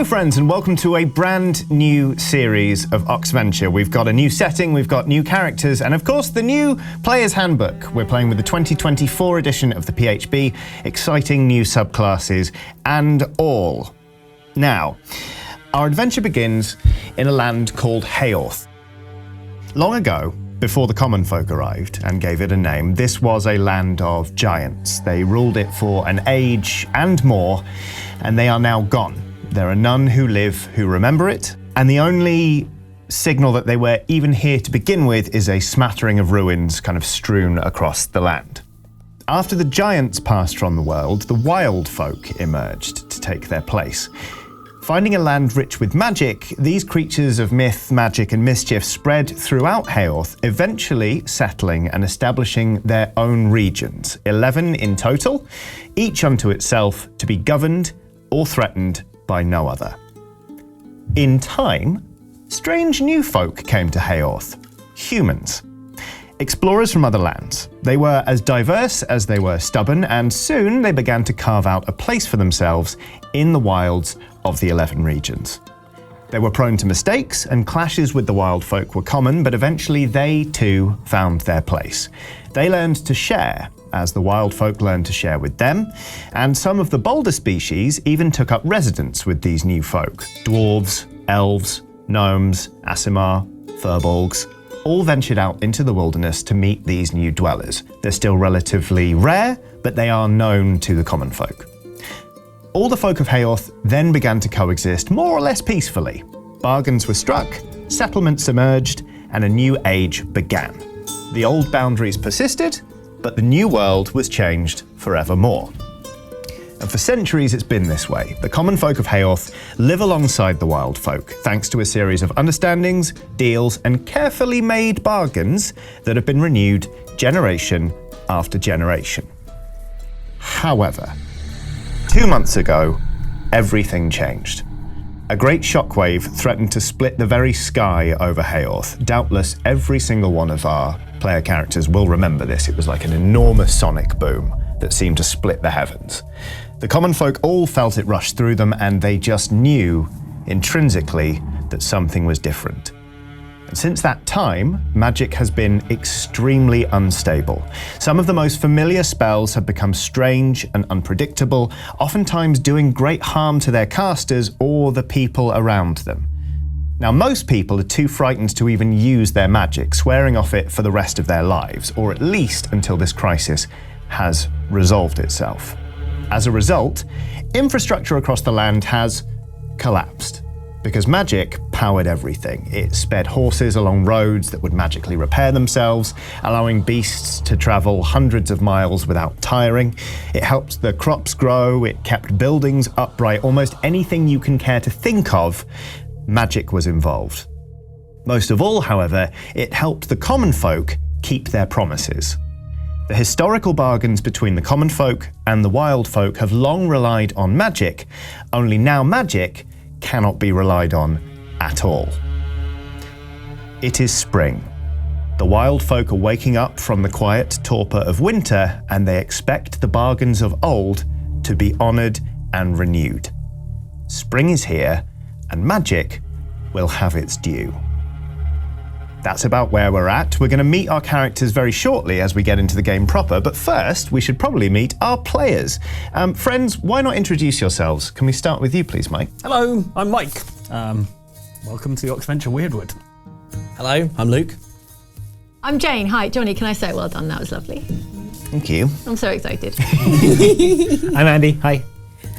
Hello friends and welcome to a brand new series of Oxventure. We've got a new setting, we've got new characters, and of course the new Player's Handbook. We're playing with the 2024 edition of the PHB, exciting new subclasses and all. Now, our adventure begins in a land called Hayorth. Long ago, before the common folk arrived and gave it a name, this was a land of giants. They ruled it for an age and more, and they are now gone. There are none who live who remember it, and the only signal that they were even here to begin with is a smattering of ruins kind of strewn across the land. After the giants passed from the world, the wild folk emerged to take their place. Finding a land rich with magic, these creatures of myth, magic and mischief spread throughout Hayorth, eventually settling and establishing their own regions, 11 in total, each unto itself to be governed or threatened by no other. In time, strange new folk came to Hayorth, humans. Explorers from other lands. They were as diverse as they were stubborn, and soon they began to carve out a place for themselves in the wilds of the 11 regions. They were prone to mistakes, and clashes with the wild folk were common, but eventually they too found their place. They learned to share, as the wild folk learned to share with them, and some of the bolder species even took up residence with these new folk. Dwarves, elves, gnomes, Aasimar, furbolgs, all ventured out into the wilderness to meet these new dwellers. They're still relatively rare, but they are known to the common folk. All the folk of Hayorth then began to coexist more or less peacefully. Bargains were struck, settlements emerged, and a new age began. The old boundaries persisted, but the new world was changed forevermore. And for centuries it's been this way. The common folk of Hayorth live alongside the wild folk, thanks to a series of understandings, deals, and carefully made bargains that have been renewed generation after generation. However, 2 months ago, everything changed. A great shockwave threatened to split the very sky over Hayorth. Doubtless every single one of our player characters will remember this. It was like an enormous sonic boom that seemed to split the heavens. The common folk all felt it rush through them, and they just knew intrinsically that something was different. And since that time, magic has been extremely unstable. Some of the most familiar spells have become strange and unpredictable, oftentimes doing great harm to their casters or the people around them. Now, most people are too frightened to even use their magic, swearing off it for the rest of their lives, or at least until this crisis has resolved itself. As a result, infrastructure across the land has collapsed, because magic powered everything. It sped horses along roads that would magically repair themselves, allowing beasts to travel hundreds of miles without tiring. It helped the crops grow, it kept buildings upright, almost anything you can care to think of, magic was involved. Most of all, however, it helped the common folk keep their promises. The historical bargains between the common folk and the wild folk have long relied on magic, only now magic cannot be relied on at all. It is spring. The wild folk are waking up from the quiet torpor of winter, and they expect the bargains of old to be honoured and renewed. Spring is here, and magic will have its due. That's about where we're at. We're going to meet our characters very shortly as we get into the game proper, but first we should probably meet our players. Friends, why not introduce yourselves? Can we start with you, please, Mike? Hello, I'm Mike. Welcome to the Oxventure Wyrdwood. Hello, I'm Luke. I'm Jane. Hi, Johnny, can I say well done? That was lovely. Thank you. I'm so excited. I'm Andy. Hi.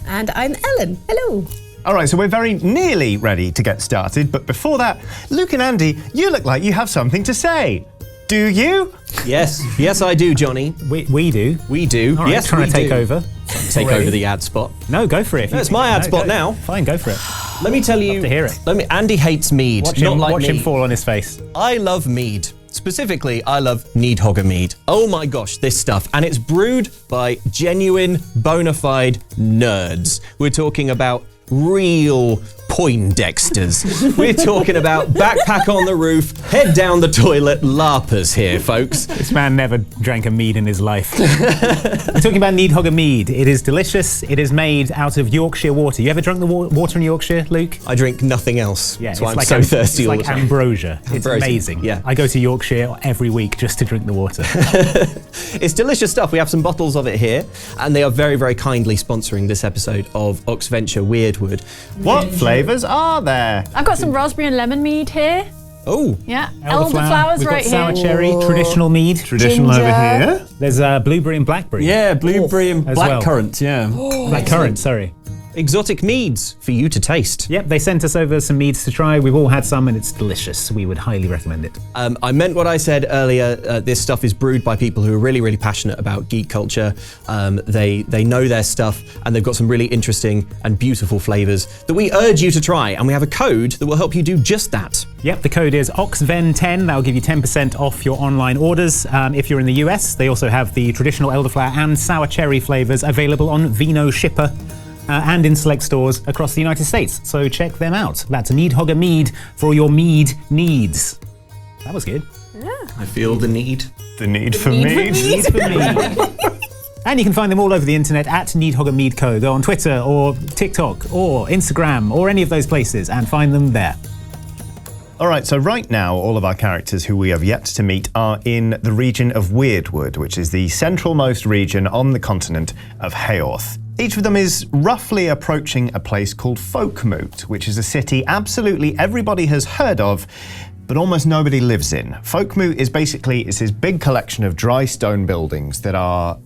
And I'm Ellen. Hello. All right, so we're very nearly ready to get started, but before that, Luke and Andy, you look like you have something to say. Do you? Yes, I do, Johnny. We do. We do. All right, yes, trying we to take do. over. Take over the ad spot. No, go for it. No, it's my ad spot go. now. Fine, go for it. Let me tell you. Love to hear it. Andy hates mead. Watch not him fall on his face. I love mead. Specifically, I love Needhogger mead. Oh my gosh, this stuff. And it's brewed by genuine, bona fide nerds. We're talking about real Poindexters. We're talking about backpack on the roof, head down the toilet, LARPers here, folks. This man never drank a mead in his life. We're talking about Needhogger mead. It is delicious. It is made out of Yorkshire water. You ever drunk the water in Yorkshire, Luke? I drink nothing else. Yeah, that's why I'm so thirsty all the It's time. like ambrosia. It's Ambrosia, amazing. yeah. I go to Yorkshire every week just to drink the water. It's delicious stuff. We have some bottles of it here, and they are very, very kindly sponsoring this episode of Oxventure Wyrdwood. What flavours are there? I've got some raspberry and lemon mead here. Oh, Yeah, elderflowers We've right got sour here. cherry, traditional mead. Traditional Ginger. over here. There's blueberry and blackberry. Yeah, blueberry and As well. blackcurrant, yeah. Blackcurrant, sorry. exotic meads for you to taste. Yep, they sent us over some meads to try. We've all had some and it's delicious. We would highly recommend it. I meant what I said earlier. This stuff is brewed by people who are really, really passionate about geek culture. They know their stuff, and they've got some really interesting and beautiful flavors that we urge you to try. And we have a code that will help you do just that. Yep, the code is Oxven10. That'll give you 10% off your online orders. If you're in the US, they also have the traditional elderflower and sour cherry flavors available on Vino Shipper. And in select stores across the United States. So check them out. That's Needhogger Mead for all your mead needs. That was good. I feel the need. The need for mead. Need for mead. And you can find them all over the internet at Needhogger Mead Co. Go on Twitter or TikTok or Instagram or any of those places and find them there. All right, so right now, all of our characters who we have yet to meet are in the region of Wyrdwood, which is the centralmost region on the continent of Haorth. Each of them is roughly approaching a place called Folkmoot, which is a city absolutely everybody has heard of, but almost nobody lives in. Folkmoot is basically it's this big collection of dry stone buildings that are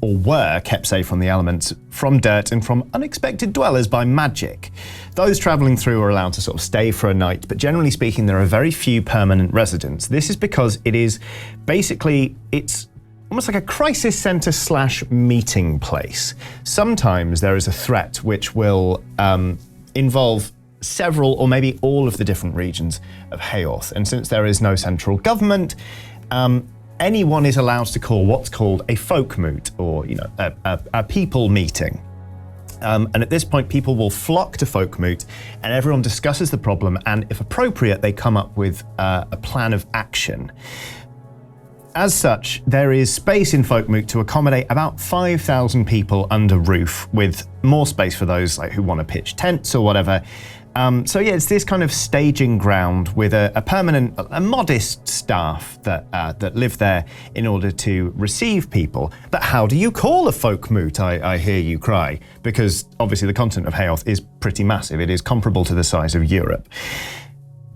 or were kept safe from the elements, from dirt and from unexpected dwellers by magic. Those travelling through are allowed to sort of stay for a night, but generally speaking, there are very few permanent residents. This is because it is basically, it's almost like a crisis centre / meeting place. Sometimes there is a threat which will involve several or maybe all of the different regions of Haorth. And since there is no central government, anyone is allowed to call what's called a folkmoot, or a people meeting. And at this point, people will flock to Folkmoot and everyone discusses the problem, and if appropriate, they come up with a plan of action. As such, there is space in Folkmoot to accommodate about 5,000 people under roof, with more space for those who want to pitch tents or whatever. So yeah, it's this kind of staging ground with a permanent, a modest staff that live there in order to receive people. But how do you call a folkmoot, I hear you cry? Because obviously the continent of Haorth is pretty massive. It is comparable to the size of Europe.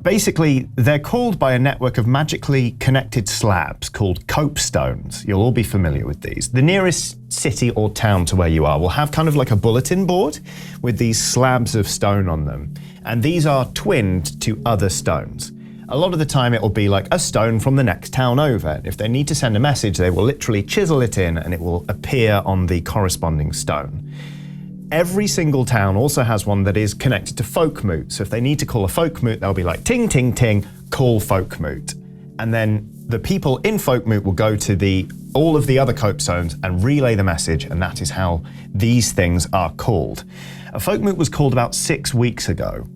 Basically, they're called by a network of magically connected slabs called copestones. You'll all be familiar with these. The nearest city or town to where you are will have kind of like a bulletin board with these slabs of stone on them. And these are twinned to other stones. A lot of the time it will be like a stone from the next town over. If they need to send a message, they will literally chisel it in and it will appear on the corresponding stone. Every single town also has one that is connected to Folkmoot. So if they need to call a Folkmoot, they'll be like, ting, ting, ting, call Folkmoot. And then the people in Folkmoot will go to all of the other copestones and relay the message, and that is how these things are called. A Folkmoot was called about 6 weeks ago.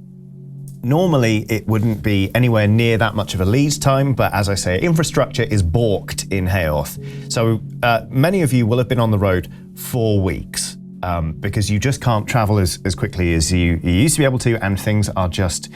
Normally, it wouldn't be anywhere near that much of a lead time, but as I say, infrastructure is balked in Haorth. So many of you will have been on the road 4 weeks. Because you just can't travel as quickly as you used to be able to, and things are just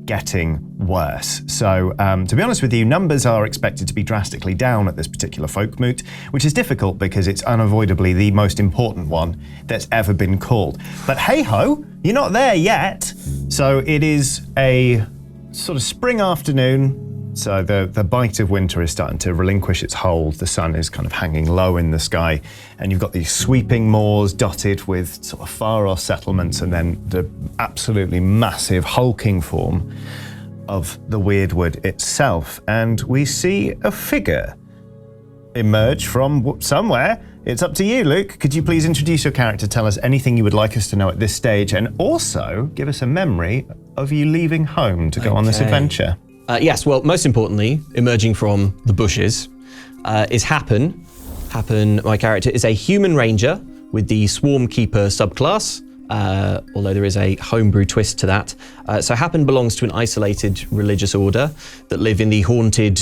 getting worse. So to be honest with you, numbers are expected to be drastically down at this particular Folkmoot, which is difficult because it's unavoidably the most important one that's ever been called. But hey-ho, you're not there yet. So it is a sort of spring afternoon. So the bite of winter is starting to relinquish its hold. The sun is kind of hanging low in the sky, and you've got these sweeping moors dotted with sort of far-off settlements, and then the absolutely massive hulking form of the Wyrdwood itself. And we see a figure emerge from somewhere. It's up to you, Luke. Could you please introduce your character, tell us anything you would like us to know at this stage, and also give us a memory of you leaving home to go on this adventure? Yes, well, most importantly, emerging from the bushes is Happen. Happen, my character, is a human ranger with the Swarm Keeper subclass, although there is a homebrew twist to that. So Happen belongs to an isolated religious order that live in the haunted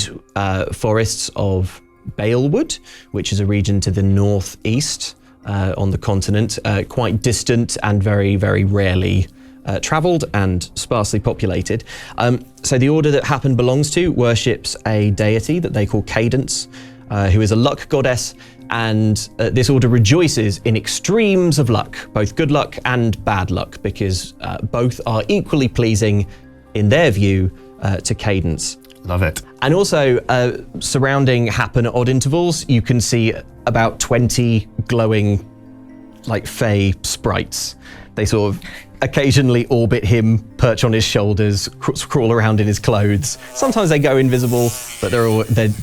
forests of Wyrdwood, which is a region to the northeast on the continent, quite distant and very, very rarely travelled and sparsely populated. So the order that Happen belongs to worships a deity that they call Cadence, who is a luck goddess, and this order rejoices in extremes of luck, both good luck and bad luck, because both are equally pleasing in their view to Cadence. Love it. And also, surrounding Happen at odd intervals, you can see about 20 glowing, like, fey sprites. They sort of occasionally orbit him, perch on his shoulders, crawl around in his clothes. Sometimes they go invisible, but they're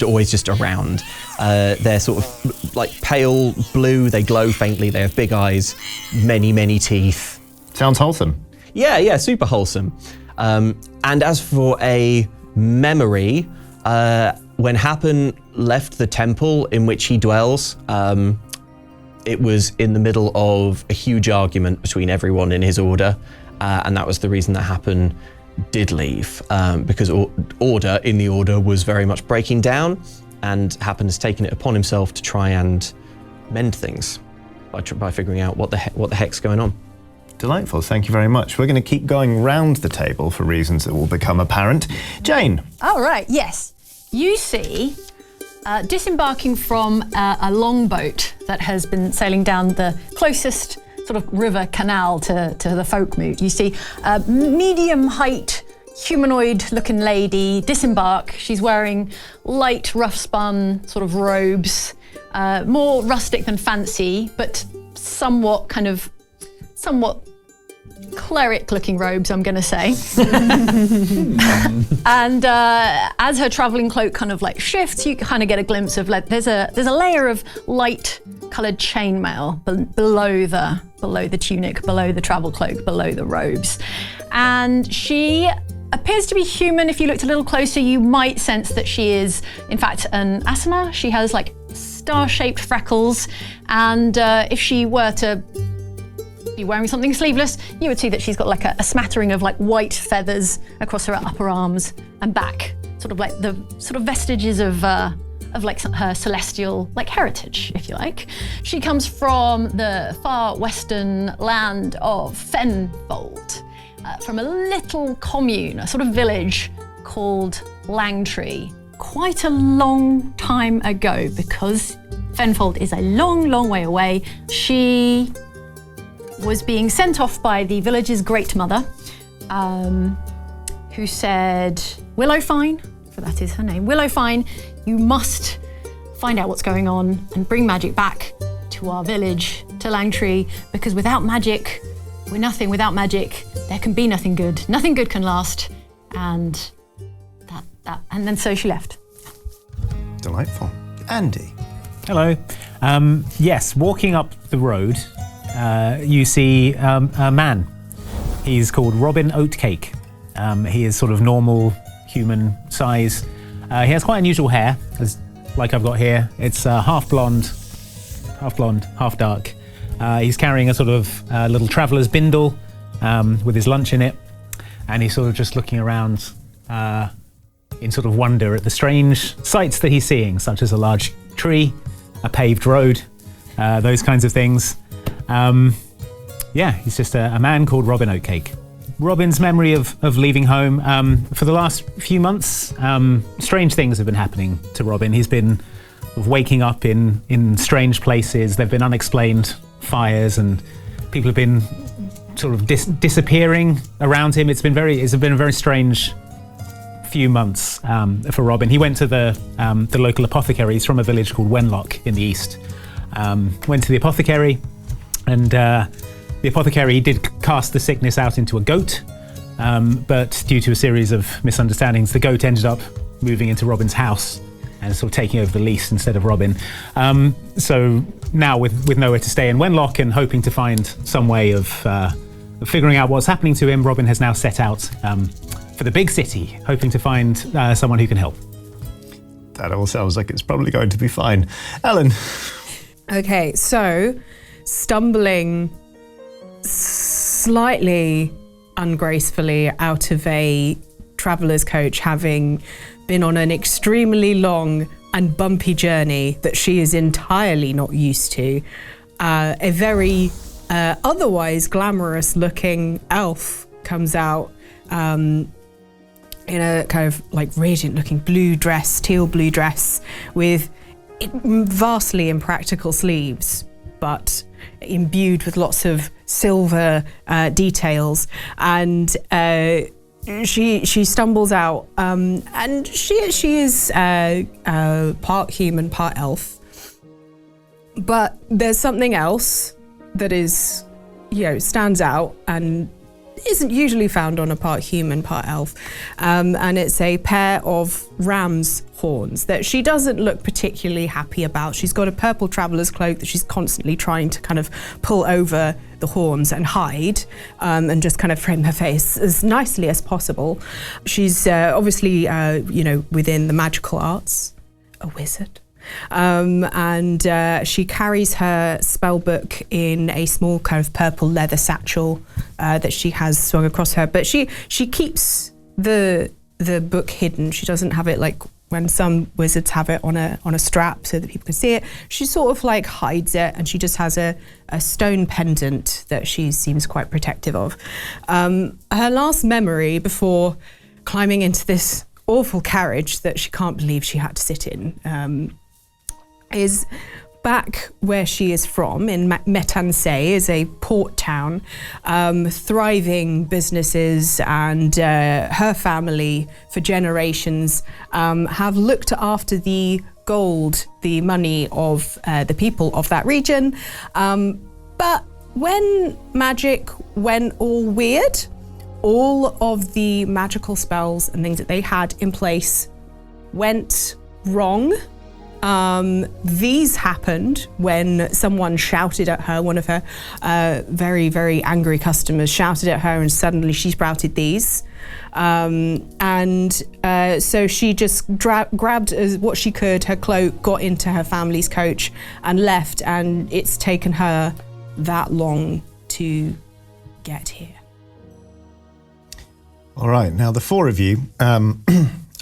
always just around. They're sort of like pale blue, they glow faintly, they have big eyes, many, many teeth. Sounds wholesome. Yeah, super wholesome. And as for a memory, when Happen left the temple in which he dwells, it was in the middle of a huge argument between everyone in his order, and that was the reason that Happen did leave, because order in the order was very much breaking down, and Happen has taken it upon himself to try and mend things by figuring out what the heck's going on. Delightful, thank you very much. We're going to keep going round the table for reasons that will become apparent. Jane. All right, yes. You see, disembarking from a longboat that has been sailing down the closest sort of river canal to the Folkmoot, you see a medium-height, humanoid-looking lady disembark. She's wearing light, rough-spun sort of robes, more rustic than fancy, but somewhat cleric-looking robes, I'm going to say. And as her travelling cloak kind of like shifts, you kind of get a glimpse of like there's a layer of light-coloured chainmail below the tunic, below the travel cloak, below the robes, and she appears to be human. If you looked a little closer, you might sense that she is, in fact, an Asima. She has like star-shaped freckles, and if she were to be wearing something sleeveless, you would see that she's got like a smattering of like white feathers across her upper arms and back, sort of like the sort of vestiges of like her celestial like heritage, if you like. She comes from the far western land of Fenfold, from a little commune, a sort of village called Langtree, quite a long time ago, because Fenfold is a long, long way away. She was being sent off by the village's great mother, who said, Willowfine, for that is her name, Willowfine, you must find out what's going on and bring magic back to our village, to Langtree, because without magic, we're nothing. Without magic, there can be nothing good. Nothing good can last. And and then so she left. Delightful. Andy. Hello. Yes, walking up the road, you see a man. He's called Robin Oatcake. He is sort of normal human size. He has quite unusual hair, like I've got here. It's half blonde, half dark. He's carrying a sort of little traveller's bindle with his lunch in it, and he's sort of just looking around in sort of wonder at the strange sights that he's seeing, such as a large tree, a paved road, those kinds of things. He's just a man called Robin Oatcake. Robin's memory of leaving home, for the last few months, strange things have been happening to Robin. He's been waking up in strange places. There have been unexplained fires, and people have been sort of disappearing around him. It's been a very strange few months for Robin. He went to the local apothecary. He's from a village called Wenlock in the east. Went to the apothecary, and the apothecary did cast the sickness out into a goat, but due to a series of misunderstandings, the goat ended up moving into Robin's house and sort of taking over the lease instead of Robin. So now with nowhere to stay in Wenlock and hoping to find some way of figuring out what's happening to him, Robin has now set out for the big city, hoping to find someone who can help. That all sounds like it's probably going to be fine. Ellen. Okay, so stumbling slightly ungracefully out of a traveller's coach, having been on an extremely long and bumpy journey that she is entirely not used to. A very otherwise glamorous looking elf comes out in a kind of like radiant looking blue dress, teal blue dress with vastly impractical sleeves, but imbued with lots of silver details. And she stumbles out, and she is part human, part elf. But there's something else that is, stands out and isn't usually found on a part human, part elf. And it's a pair of ram's horns that she doesn't look particularly happy about. She's got a purple traveller's cloak that she's constantly trying to kind of pull over the horns and hide, and just kind of frame her face as nicely as possible. She's obviously, within the magical arts, a wizard. And she carries her spell book in a small kind of purple leather satchel that she has swung across her. But she keeps the book hidden. She doesn't have it like when some wizards have it on a strap so that people can see it. She sort of like hides it, and she just has a stone pendant that she seems quite protective of. Her last memory before climbing into this awful carriage that she can't believe she had to sit in is back where she is from, in Metansay, is a port town, thriving businesses, and her family for generations have looked after the gold, the money of the people of that region. But when magic went all weird, all of the magical spells and things that they had in place went wrong. These happened when someone shouted at her, one of her very, very angry customers shouted at her, and suddenly she sprouted these. So she just grabbed what she could, her cloak, got into her family's coach and left, and it's taken her that long to get here. All right, now the four of you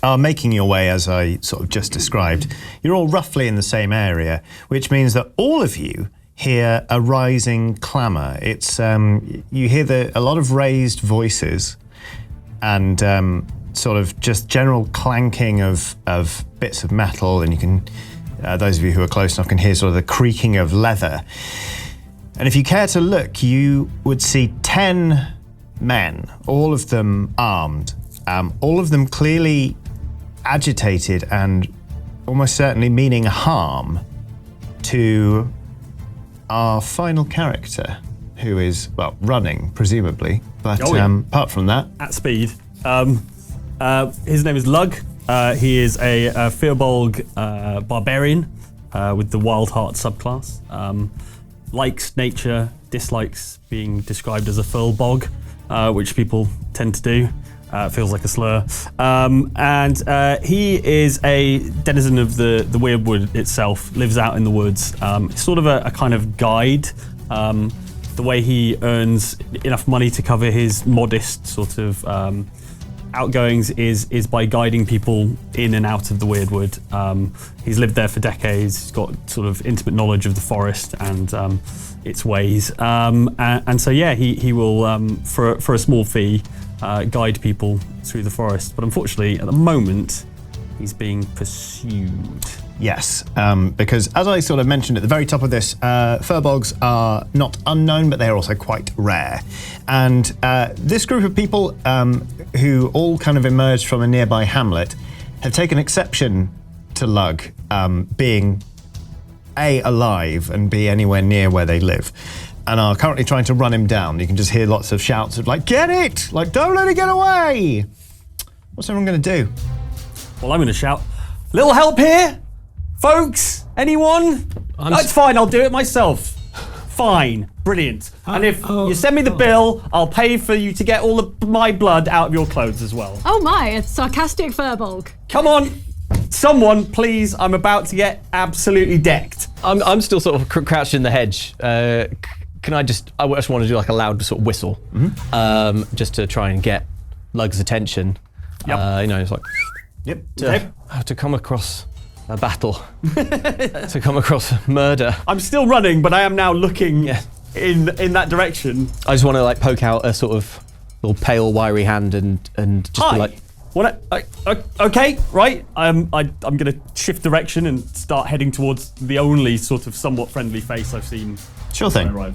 are making your way, as I sort of just described. You're all roughly in the same area, which means that all of you hear a rising clamour. It's you hear a lot of raised voices and sort of just general clanking of bits of metal, and you can, those of you who are close enough can hear sort of the creaking of leather. And if you care to look, you would see 10 men, all of them armed, all of them clearly agitated and almost certainly meaning harm to our final character, who is, well, running, presumably. But apart from that... At speed. His name is Lug. He is a Firbolg barbarian with the Wild Heart subclass. Likes nature, dislikes being described as a Firbolg, which people tend to do. Feels like a slur. And he is a denizen of the Wyrdwood itself, lives out in the woods. Sort of a kind of guide. The way he earns enough money to cover his modest sort of outgoings is by guiding people in and out of the Wyrdwood. He's lived there for decades. He's got sort of intimate knowledge of the forest and its ways. And so, yeah, he will, for a small fee, guide people through the forest. But unfortunately, at the moment, he's being pursued. Yes, because as I sort of mentioned at the very top of this, Firbolgs are not unknown, but they are also quite rare. And this group of people who all kind of emerged from a nearby hamlet have taken exception to Lug being A, alive, and B, anywhere near where they live, and are currently trying to run him down. You can just hear lots of shouts of like, get it! Like, don't let it get away! What's everyone going to do? Well, I'm going to shout, little help here? Folks, anyone? That's fine, I'll do it myself. Fine, brilliant. And if you send me the bill, I'll pay for you to get all of my blood out of your clothes as well. Oh my, a sarcastic Firbolg. Come on, someone, please. I'm about to get absolutely decked. I'm still sort of crouched in the hedge, can I just want to do like a loud sort of whistle, just to try and get Lug's attention. Yep. It's like Yep. to come across a battle, to come across murder. I'm still running, but I am now looking Yeah. in that direction. I just want to like poke out a sort of little pale, wiry hand and just Hi. be like, Okay, right. I'm gonna shift direction and start heading towards the only sort of somewhat friendly face I've seen. Sure thing. Right.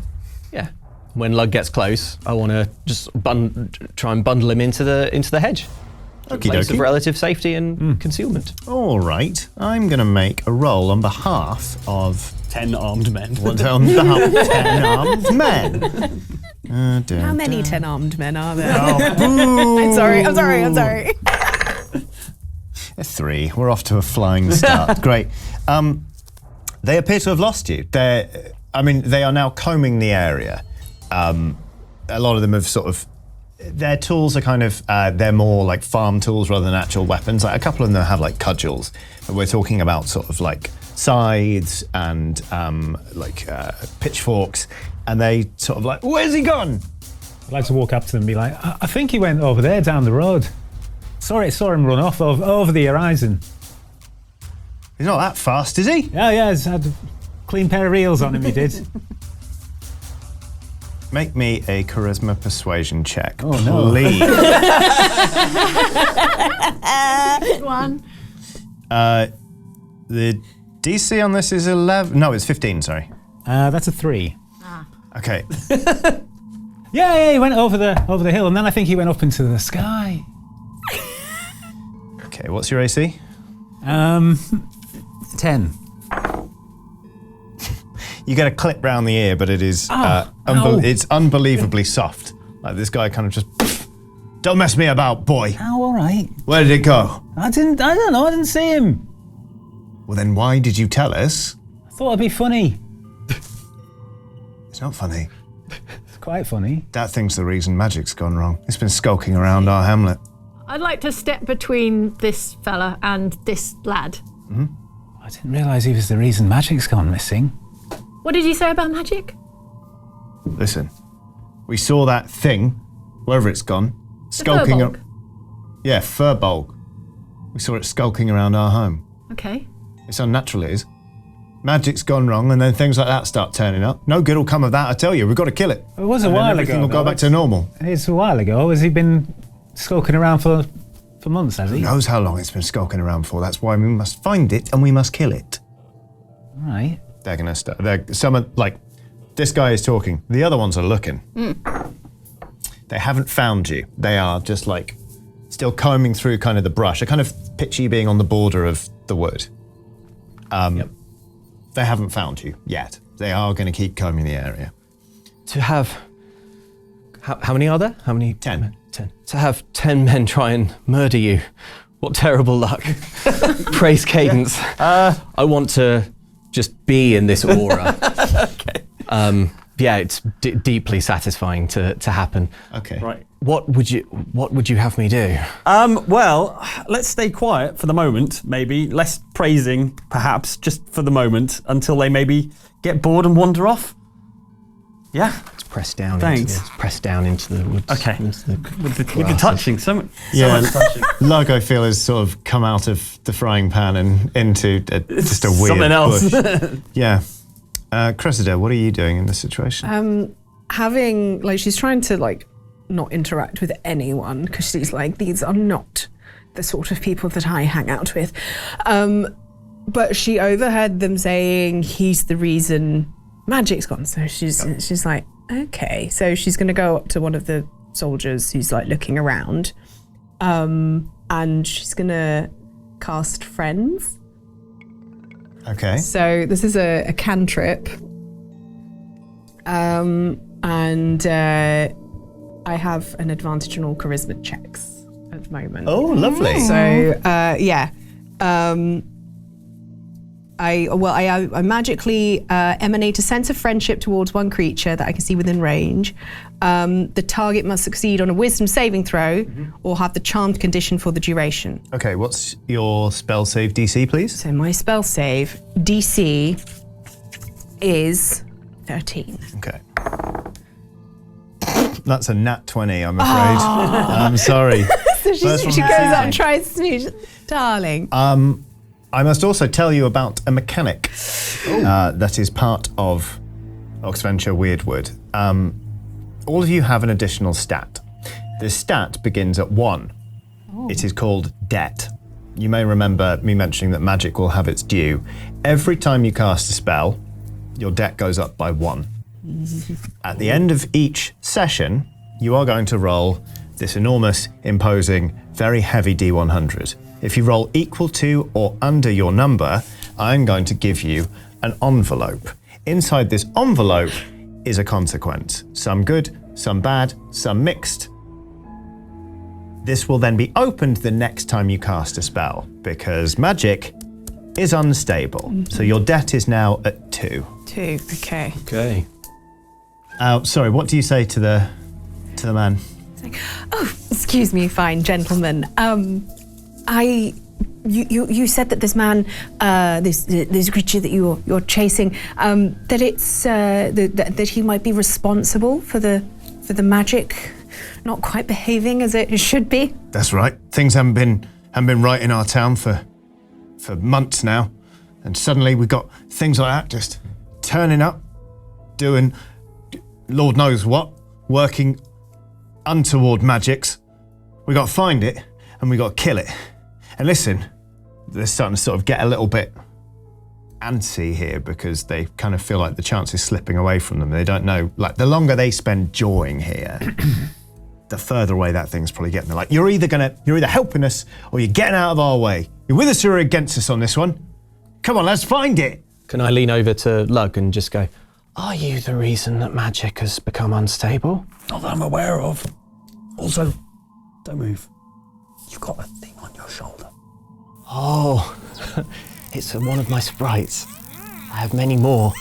yeah. When Lug gets close, I want to just try and bundle him into the hedge. Okie Place of dokie. relative safety and concealment. All right. I'm going to make a roll on behalf of 10 armed men. on behalf of 10 armed men. How many 10 armed men are there? Oh, I'm sorry. 3. We're off to a flying start. Great. They appear to have lost you. They are now combing the area. A lot of them have sort of. Their tools are kind of. They're more like farm tools rather than actual weapons. Like a couple of them have like cudgels. But we're talking about sort of like scythes and pitchforks. And they sort of like, where's he gone? I'd like to walk up to them and be like, I think he went over there down the road. Saw him run off over the horizon. He's not that fast, is he? Yeah, he's had a clean pair of heels on him, he did. Make me a charisma persuasion check, Oh, no. please. One. The DC on this is 11. No, it's 15. Sorry. That's a 3. Okay. Yeah, he went over the hill, and then I think he went up into the sky. Okay. What's your AC? 10. You get a clip round the ear, but it is ow. it's unbelievably soft. Like this guy kind of just. Don't mess me about, boy. Oh, all right. Where did it go? I don't know. I didn't see him. Well, then why did you tell us? I thought it'd be funny. It's not funny. It's quite funny. That thing's the reason magic's gone wrong. It's been skulking around our hamlet. I'd like to step between this fella and this lad. I didn't realise he was the reason magic's gone missing. What did you say about magic? Listen, we saw that thing, wherever it's gone, skulking. Furbolg. Yeah, Furbolg. We saw it skulking around our home. Okay. It's unnatural, it is. Magic's gone wrong, and then things like that start turning up. No good will come of that, I tell you. We've got to kill it. It was a And then while everything ago. will go back to normal. It's a while ago. Has he been skulking around for months, has he? Who knows how long it's been skulking around for? That's why we must find it and we must kill it. All right. They're gonna start. This guy is talking. The other ones are looking. They haven't found you. They are just like still combing through kind of the brush. I kind of picture you being on the border of the wood. They haven't found you yet. They are going to keep combing the area. To have. How many are there? How many? 10. 10. To have 10 men try and murder you. What terrible luck. Praise Cadence. I want to just be in this aura. Okay. Yeah, it's deeply satisfying to happen. Okay. Right. What would you have me do? Well, let's stay quiet for the moment, maybe. Less praising, perhaps, just for the moment, until they maybe get bored and wander off. Yeah? Let's press down. Thanks. Press down into the woods. Okay. Into the With the touching, so much touching. Lug, I feel, has sort of come out of the frying pan and into just a weird Something else. bush. Yeah. Cressida, what are you doing in this situation? She's trying to not interact with anyone because she's like, these are not the sort of people that I hang out with. But she overheard them saying he's the reason magic's gone. So she's like, okay. So she's going to go up to one of the soldiers who's like looking around, and she's going to cast Friends. Okay. So this is a cantrip, and I have an advantage on all charisma checks at the moment. Oh, lovely. So yeah, I magically emanate a sense of friendship towards one creature that I can see within range. The target must succeed on a wisdom saving throw or have the charmed condition for the duration. Okay, what's your spell save DC, please? So my spell save DC is 13. Okay. That's a nat 20, I'm afraid. I'm sorry. So she First goes one. up and tries to snooze. Darling. I must also tell you about a mechanic that is part of Oxventure Wyrdwood. All of you have an additional stat. This stat begins at 1. It is called debt. You may remember me mentioning that magic will have its due. Every time you cast a spell, your debt goes up by 1. At the end of each session, you are going to roll this enormous, imposing, very heavy D100. If you roll equal to or under your number, I'm going to give you an envelope. Inside this envelope is a consequence. Some good, some bad, some mixed. This will then be opened the next time you cast a spell, because magic is unstable. So your debt is now at 2. 2, okay. Okay. Sorry, what do you say to the man? Oh, excuse me, fine gentleman. You said that this man, this creature that you're chasing, that it's that he might be responsible for the magic not quite behaving as it should be. That's right. Things haven't been right in our town for months now, and suddenly we've got things like that just turning up, doing Lord knows what, working untoward magics. We got to find it and we got to kill it. And listen, they're starting to sort of get a little bit antsy here because they kind of feel like the chance is slipping away from them. They don't know, like the longer they spend jawing here, the further away that thing's probably getting. They're like, you're either helping us or you're getting out of our way. You're with us or against us on this one. Come on, let's find it. Can I lean over to Lug and just go, are you the reason that magic has become unstable? Not that I'm aware of. Also, don't move. You've got a thing on your shoulder. Oh, it's one of my sprites. I have many more.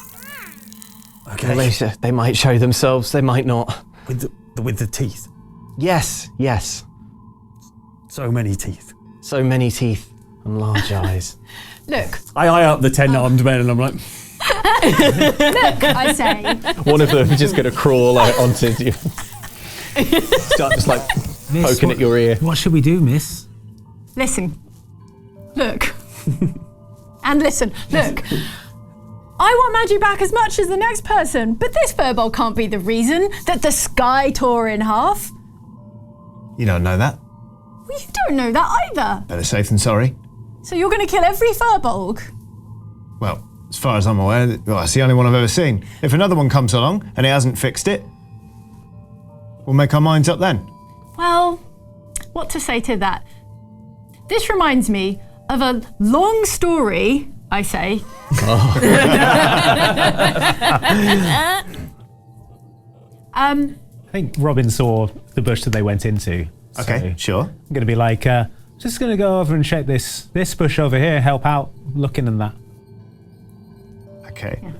Okay. They might show themselves, they might not. With the teeth. Yes. So many teeth. So many teeth and large eyes. Look, I eye up the 10-armed men and I'm like, I say, One of them is just going to crawl out onto you. Start just like Miss, poking at your ear. What should we do, miss? listen, look, and listen, look. I want magic back as much as the next person, but this furball can't be the reason that the sky tore in half. You don't know that. Well, you don't know that either. Better safe than sorry. So you're going to kill every furbolg? Well, as far as I'm aware, it's the only one I've ever seen. If another one comes along and it hasn't fixed it, we'll make our minds up then. Well, what to say to that? This reminds me of a long story, I say. I think Robin saw the bush that they went into. Okay, so sure. I'm going to be like, just going to go over and check this bush over here, help out looking and that. Okay. Yeah.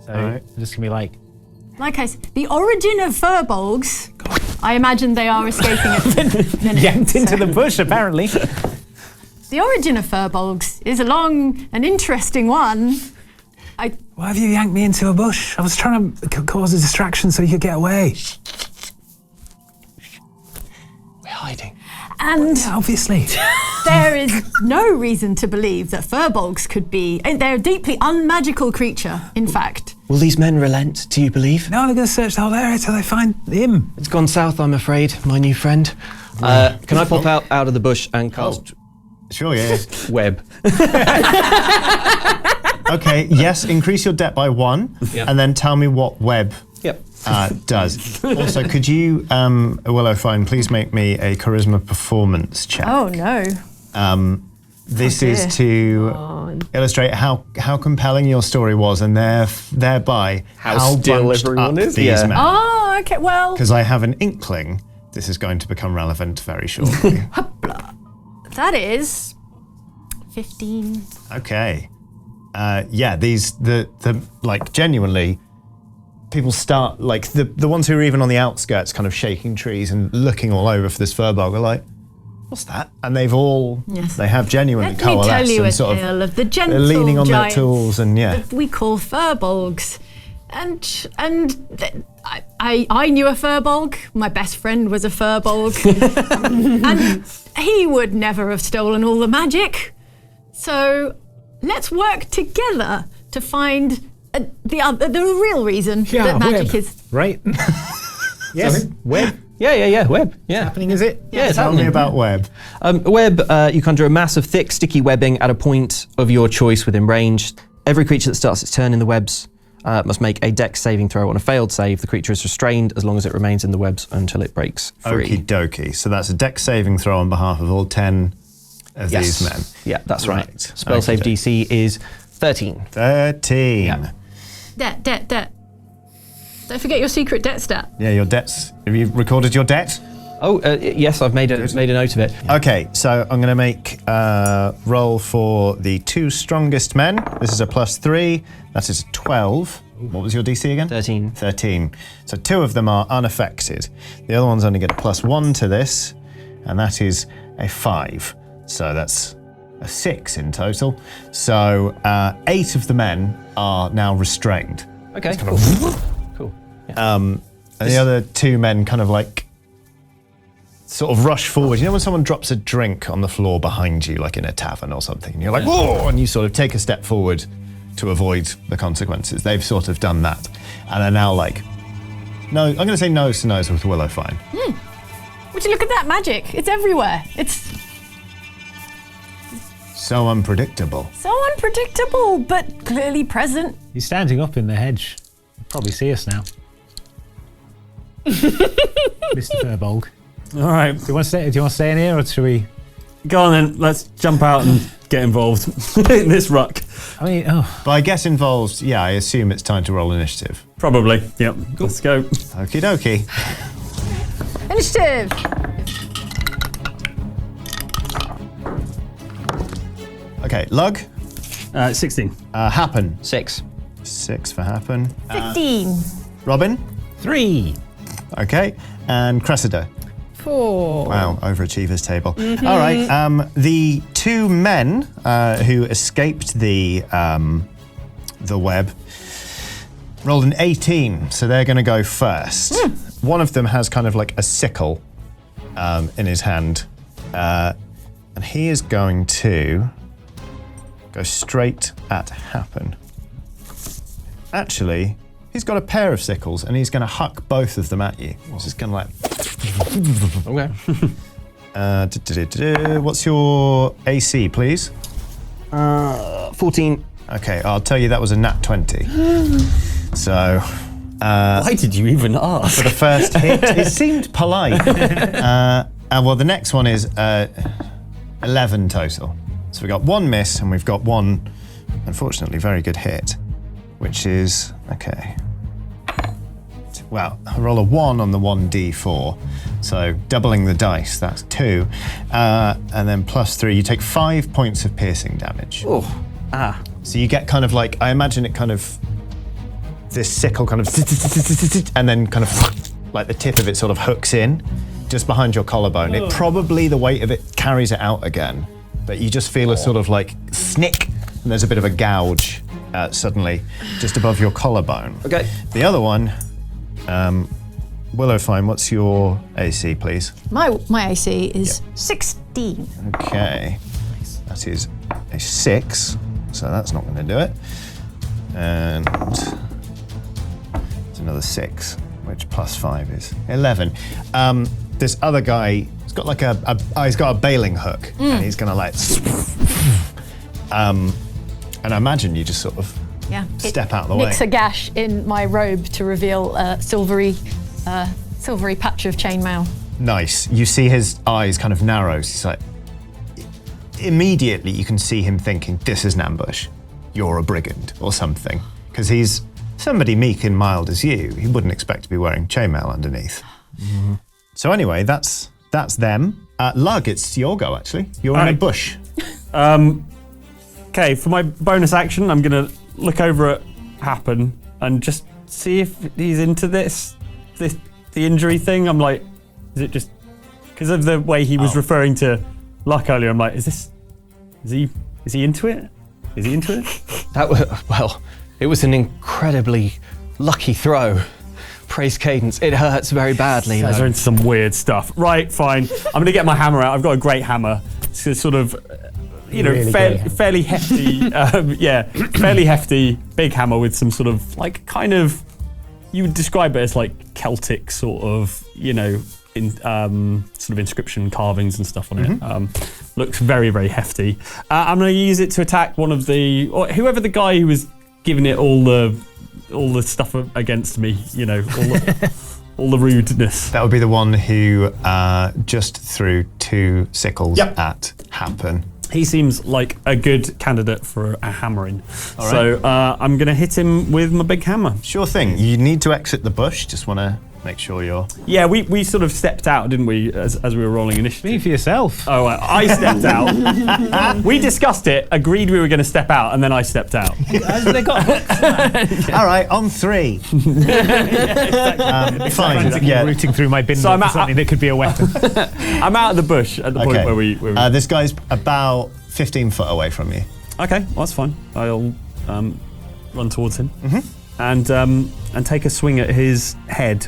So Alright. I'm just going to be like, Like I said, the origin of furbolgs, I imagine they are escaping at minute. yanked into the bush, apparently. The origin of furbolgs is a long and interesting one. Why have you yanked me into a bush? I was trying to cause a distraction so you could get away. We're hiding. And Yeah, obviously. there is no reason to believe that furbolgs could be. They're a deeply unmagical creature, in fact. Will these men relent, do you believe? No, they're going to search the whole area till they find him. It's gone south, I'm afraid, my new friend. Can I pop out of the bush and cast Sure, yeah. web? Okay, yes, increase your debt by 1, Yep. and then tell me what web Yep. does. Also, could you, Willow Fine, please make me a charisma performance check? Oh no. This dear. is to illustrate how compelling your story was, and thereby How still bunched everyone up is, these yeah. men. Oh, okay, well, Because I have an inkling this is going to become relevant very shortly. that is 15. Okay. Yeah, the like genuinely, people start, like the ones who are even on the outskirts kind of shaking trees and looking all over for this furbog are like, what's that? And they've all, Yes. they have genuinely Let me tell coalesced you a and sort tale of the they're gentle leaning on giants their tools and yeah. that we call furbolgs. I knew a furbolg. My best friend was a furbolg, and he would never have stolen all the magic. So let's work together to find the real reason that magic is right. Yes, Web. Yeah. Web. Yeah. Happening, is it? Yeah, it's Tell me happening. about web. Web, you conjure a mass of thick, sticky webbing at a point of your choice within range. Every creature that starts its turn in the webs must make a dex saving throw. On a failed save, the creature is restrained as long as it remains in the webs until it breaks free. Okie dokie. So that's a dex saving throw on behalf of all 10 of these men. Yeah, that's right. Right. Spell save Okay. DC is 13. 13. Yeah. debt. Don't forget your secret debt stat. Yeah, your debts. Have you recorded your debt? Oh, yes, I've made a note of it. Okay, so I'm going to make a roll for the 2 strongest men. This is a +3. That is a 12. What was your DC again? 13. 13. So 2 of them are unaffected. The other ones only get a +1 to this, and that is a 5. So that's a 6 in total. So 8 of the men are now restrained. Okay, cool. Cool. And the other 2 men kind of like sort of rush forward. You know when someone drops a drink on the floor behind you, like in a tavern or something, and you're like, whoa, and you sort of take a step forward to avoid the consequences. They've sort of done that. And are now like, no, I'm going to say nose to nose with Willow Fine. Would you look at that magic? It's everywhere. It's So unpredictable. so unpredictable, but clearly present. He's standing up in the hedge. He'll probably see us now. Mr. Furbolg. All right, Do you want to stay in here, or should we? go on then. Let's jump out and get involved in this ruck. I mean, By get involved, yeah, I assume it's time to roll initiative. Probably. Yep. Let's go. Okie dokie. Initiative. Okay, Lug, 16. Happen. 6. 6 for Happen. 15. Robin, 3. okay, and Cressida. 4. Wow, overachievers table. All right, the 2 men who escaped the web rolled an 18, so they're going to go first. One of them has kind of like a sickle in his hand, and he is going to go straight at Happen. Actually, he's got a pair of sickles, and he's going to huck both of them at you. He's just going to like... Okay. What's your AC, please? 14. Okay, I'll tell you that was a nat 20. So, Why did you even ask? for the first hit, it seemed polite. Well, the next one is 11 total. So we've got 1 miss, and we've got 1, unfortunately, very good hit, which is, okay. Well, I roll a 1 on the 1d4, so doubling the dice, that's 2. And then +3, you take 5 points of piercing damage. Oh. So you get kind of like, I imagine it kind of, this sickle kind of, and then kind of like the tip of it sort of hooks in just behind your collarbone. It probably, the weight of it carries it out again, but you just feel a sort of like snick, and there's a bit of a gouge suddenly just above your collarbone. Okay. The other one, Willowfine, what's your AC, please? My AC is 16. Okay. That is a 6, so that's not going to do it. And it's another 6, which +5 is 11. This other guy, he's got like he's got a bailing hook, and he's going to like, and I imagine you just sort of step out of the way. Nicks a gash in my robe to reveal a silvery patch of chainmail. Nice. You see his eyes kind of narrow. He's like, immediately you can see him thinking, this is an ambush. You're a brigand or something. Because he's somebody meek and mild as you. He wouldn't expect to be wearing chainmail underneath. Mm-hmm. So anyway, that's them. Lug, it's your go actually. You're in a bush. Okay, for my bonus action, I'm going to look over at Happen and just see if he's into the injury thing. I'm like, is it just because of the way he was referring to Luck earlier? I'm like, is he into it? Is he into it? Well, it was an incredibly Lucky throw. Praise cadence. It hurts very badly. Those though. are into some weird stuff. Right, fine. I'm going to get my hammer out. I've got a great hammer. It's a sort of, Really great fairly hefty, fairly hefty, big hammer with some sort of like kind of, you would describe it as like Celtic sort of, sort of inscription carvings and stuff on it. Looks very, very hefty. I'm going to use it to attack one of or whoever the guy who was giving it all the stuff against me, all the rudeness. That would be the one who just threw 2 sickles at Happen. He seems like a good candidate for a hammering. All right. So I'm going to hit him with my big hammer. Sure thing. You need to exit the bush. Just want to make sure you're... Yeah, we sort of stepped out, didn't we, as we were rolling initiative? Me for yourself. Oh, I stepped out. We discussed it, agreed we were going to step out, and then I stepped out. They got All right, on 3. Fine. Yeah. rooting through my bin So I'm for at- something that could be a weapon. I'm out of the bush at the point Okay. where we This guy's about 15 foot away from you. Okay, well, that's fine. I'll run towards him and take a swing at his head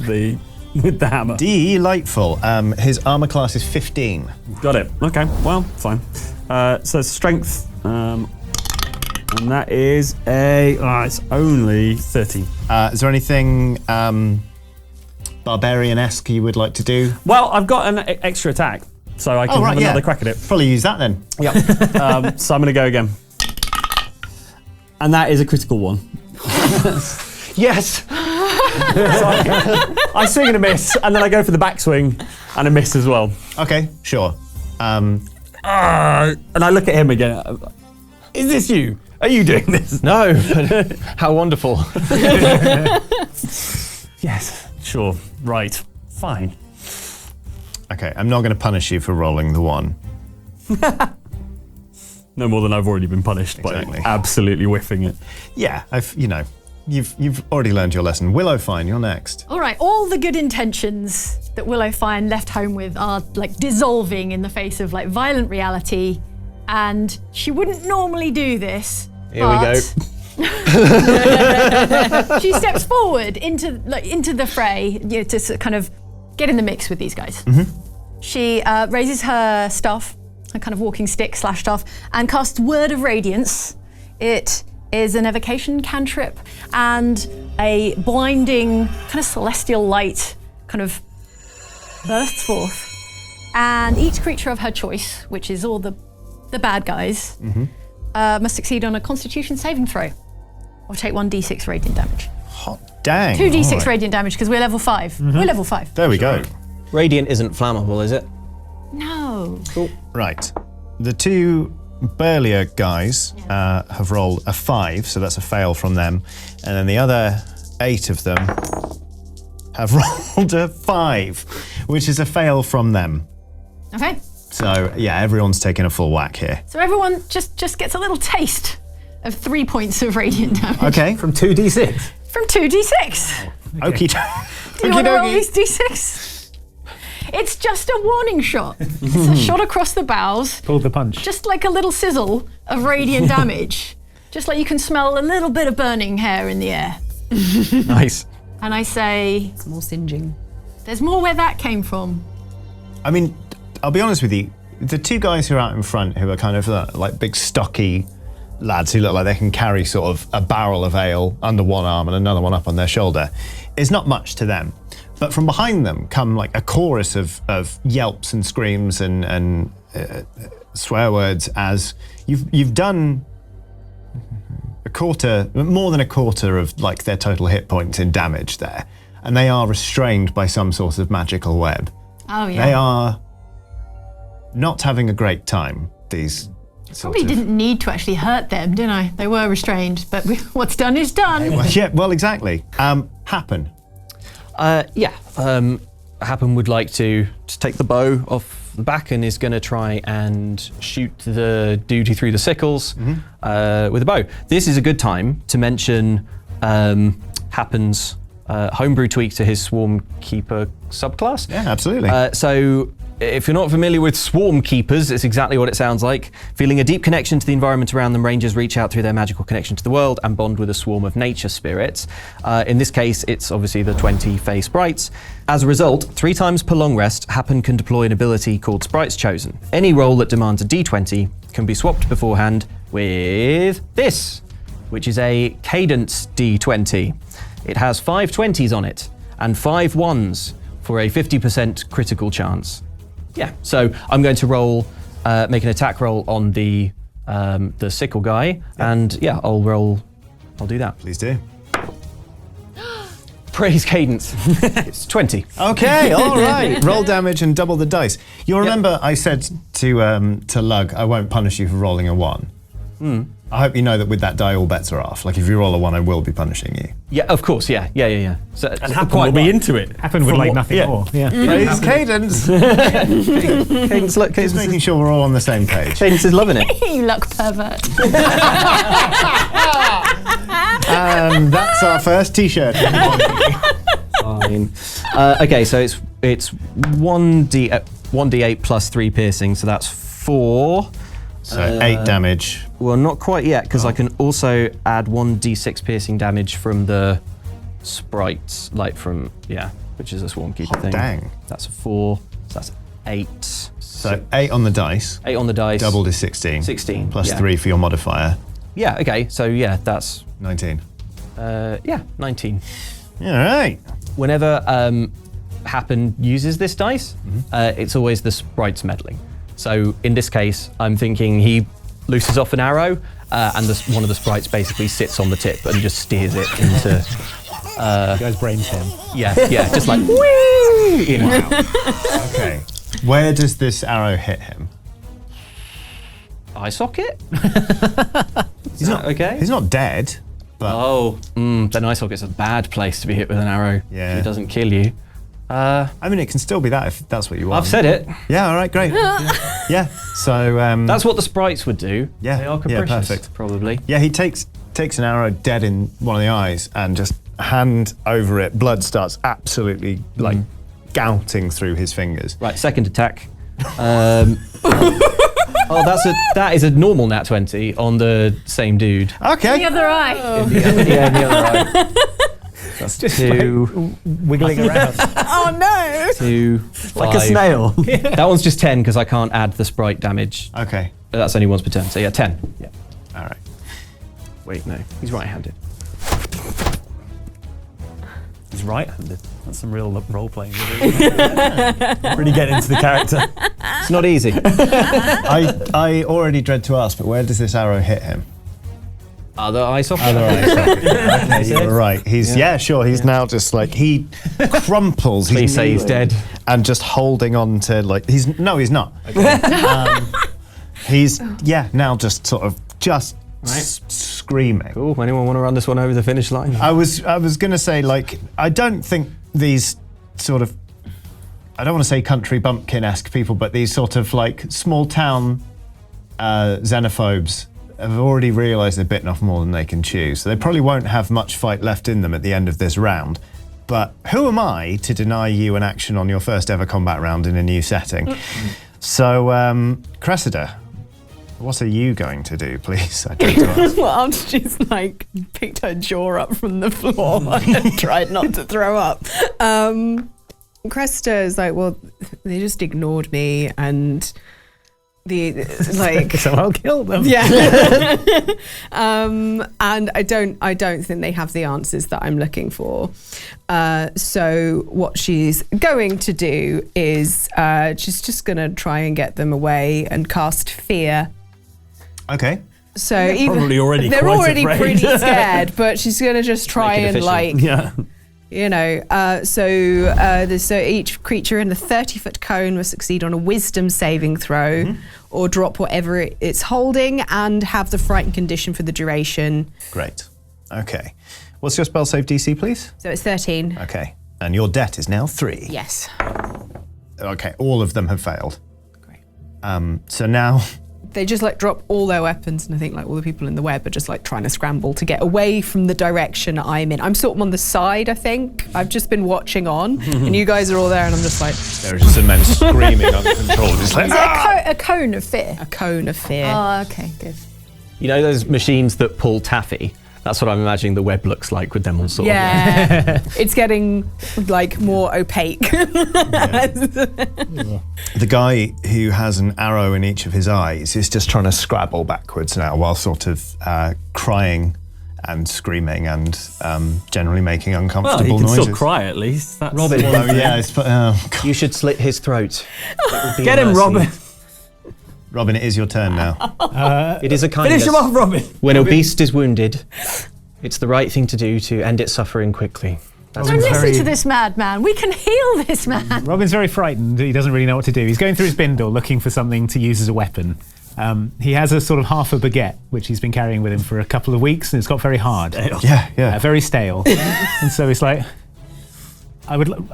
with the hammer. Delightful. His armor class is 15. Got it. Okay, well, fine. So strength, and that is it's only 13. Is there anything barbarian-esque you would like to do? Well, I've got an extra attack, so I can have another crack at it. Probably use that then. Yep. So I'm going to go again. And that is a critical one. Yes. I swing and a miss, and then I go for the backswing, and a miss as well. Okay, sure. And I look at him again. Is this you? Are you doing this? No, but how wonderful. Yes. Sure. Right. Fine. Okay, I'm not going to punish you for rolling the 1. No more than I've already been punished Exactly. by absolutely whiffing it. Yeah, you've already learned your lesson. Willow, fine, you're next. All right, all the good intentions that Willow Fine left home with are like dissolving in the face of like violent reality, and she wouldn't normally do this. Here we go. She steps forward into the fray, to kind of get in the mix with these guys. She raises her staff, her kind of walking stick / staff, and casts Word of Radiance. It is an evocation cantrip, and a blinding kind of celestial light kind of bursts forth. And each creature of her choice, which is all the bad guys, must succeed on a Constitution saving throw, or take 1d6 radiant damage. Hot dang. 2d6 all right. radiant damage because we're level 5. We're level 5. There we go. Radiant isn't flammable, is it? No. Right. The 2 burlier guys have rolled a 5, so that's a fail from them. And then the other 8 of them have rolled a 5, which is a fail from them. Okay. So, yeah, everyone's taking a full whack here. So everyone just gets a little taste of 3 points of radiant damage Okay. From 2d6. from 2d6. Okie Do you want to roll dokie. these d6? It's just a warning shot. It's a shot across the bows. Pulled the punch. Just like a little sizzle of radiant damage. Just like you can smell a little bit of burning hair in the air. Nice. And I say, It's more singeing. there's more where that came from. I mean, I'll be honest with you. The 2 guys who are out in front, who are kind of like big stocky lads who look like they can carry sort of a barrel of ale under one arm and another one up on their shoulder, is not much to them. But from behind them come like a chorus of yelps and screams and swear words as you've done more than a quarter of like their total hit points in damage there, and they are restrained by some sort of magical web. Oh yeah. They are not having a great time. These Probably didn't need to actually hurt them, didn't I? They were restrained, but what's done is done. Well, exactly. Happen. Happen would like to take the bow off the back and is going to try and shoot the dude through the sickles with a bow. This is a good time to mention Happen's homebrew tweak to his Swarm Keeper subclass. Yeah, absolutely. So If you're not familiar with swarm keepers, it's exactly what it sounds like. Feeling a deep connection to the environment around them, rangers reach out through their magical connection to the world and bond with a swarm of nature spirits. In this case, it's obviously the 20 Fey sprites. As a result, 3 times per long rest, Happen can deploy an ability called Sprites Chosen. Any roll that demands a d20 can be swapped beforehand with this, which is a cadence d20. It has 5 20s on it and 5 1s for a 50% critical chance. Yeah, so I'm going to roll, make an attack roll on the sickle guy, and yeah, I'll do that. Please do. Praise cadence. It's 20. Okay, all right. Roll damage and double the dice. You'll remember I said to Lug, I won't punish you for rolling a 1. I hope you know that with that die, all bets are off. Like, if you roll a 1, I will be punishing you. Yeah, of course, yeah. So, And Happen will be into it. Happen would like nothing more. Yeah. Praise Cadence. Cadence, look, Just Cadence, making sure we're all on the same page. Cadence is loving it. You luck pervert. And that's our first t-shirt. Fine. Okay, so it's 1d8 plus 3 piercing, so that's 4. So 8 damage. Well, not quite yet, because I can also add 1d6 piercing damage from the sprites, which is a swarm keeper thing. Dang. That's a 4, so that's 8. So 8 on the dice. 8 on the dice. Doubled is 16. 16. Plus yeah. 3 for your modifier. Yeah, okay, so yeah, that's 19. 19. All right. Whenever Happen uses this dice, it's always the sprites meddling. So in this case, I'm thinking he looses off an arrow, and one of the sprites basically sits on the tip and just steers it into. You guys brainstorm. Yeah, just like whee! You know. Okay. Where does this arrow hit him? Eye socket? He's not okay. He's not dead. But Oh, then eye socket's a bad place to be hit with an arrow. Yeah. It doesn't kill you. I mean, it can still be that if that's what you want. I've said it. Yeah. All right. Great. Yeah. So That's what the sprites would do. Yeah, They are yeah, capricious, perfect. probably. yeah, he takes an arrow dead in one of the eyes and just hand over it. Blood starts absolutely like gouting through his fingers. Right, second attack. That is a normal nat 20 on the same dude. Okay. The other eye. Yeah, in the other eye. That's Just 2, wiggling around. Oh no! 2, Like a 5. snail. That one's just 10 because I can't add the sprite damage. Okay. That's only once per turn. So yeah, 10. Yeah. All right. Wait, no, he's right-handed. He's right-handed. That's some real role-playing. Really getting into the character. It's not easy. I already dread to ask, but where does this arrow hit him? Other eye socket. Other eye socket. Okay, you're right. He's sure. He's now just like he crumples. Please say he's dead. And just holding on to like he's not. Okay. He's now just sort of screaming. Cool. Anyone want to run this one over the finish line? I was gonna say like I don't think these sort of I don't want to say country bumpkin-esque people, but these sort of like small town xenophobes have already realised they've bitten off more than they can chew, so they probably won't have much fight left in them at the end of this round. But who am I to deny you an action on your first ever combat round in a new setting? So, Cressida, what are you going to do, please? I dread to ask. Well, after she's like picked her jaw up from the floor and tried not to throw up. Cresta is like, well, they just ignored me and So I'll kill them. Yeah. And I don't think they have the answers that I'm looking for. So what she's going to do is she's just going to try and get them away and cast fear. Okay. So probably already they're quite already afraid. pretty scared, but she's going to just try Make it and efficient. Yeah. So each creature in the 30-foot cone will succeed on a wisdom saving throw or drop whatever it's holding and have the frightened condition for the duration. Great. Okay. What's your spell save DC, please? So it's 13. Okay. And your debt is now 3. Yes. Okay. All of them have failed. Great. So now they just like drop all their weapons, and I think like all the people in the web are just like trying to scramble to get away from the direction I'm in. I'm sort of on the side, I think. I've just been watching on, and you guys are all there, and I'm just like... There's just men screaming uncontrolled. It's like, Is it a cone of fear? A cone of fear. Oh, okay, good. You know those machines that pull taffy? That's what I'm imagining the web looks like with them all sort of. Yeah, it's getting like more opaque. the guy who has an arrow in each of his eyes is just trying to scrabble backwards now while sort of crying and screaming and generally making Well, uncomfortable he can noises. still cry at least. That's Robin. Oh yeah, it's, God. You should slit his throat. It would be Get a him, mercy. Robin. Robin, it is your turn now. It is a kindness. Finish him off, Robin. When a beast is wounded, it's the right thing to do to end its suffering quickly. That's Don't listen very- to this madman. We can heal this man. Robin's very frightened. He doesn't really know what to do. He's going through his bindle looking for something to use as a weapon. He has a sort of half a baguette, which he's been carrying with him for a couple of weeks, and it's got very hard. Yeah. Very stale. And so it's like,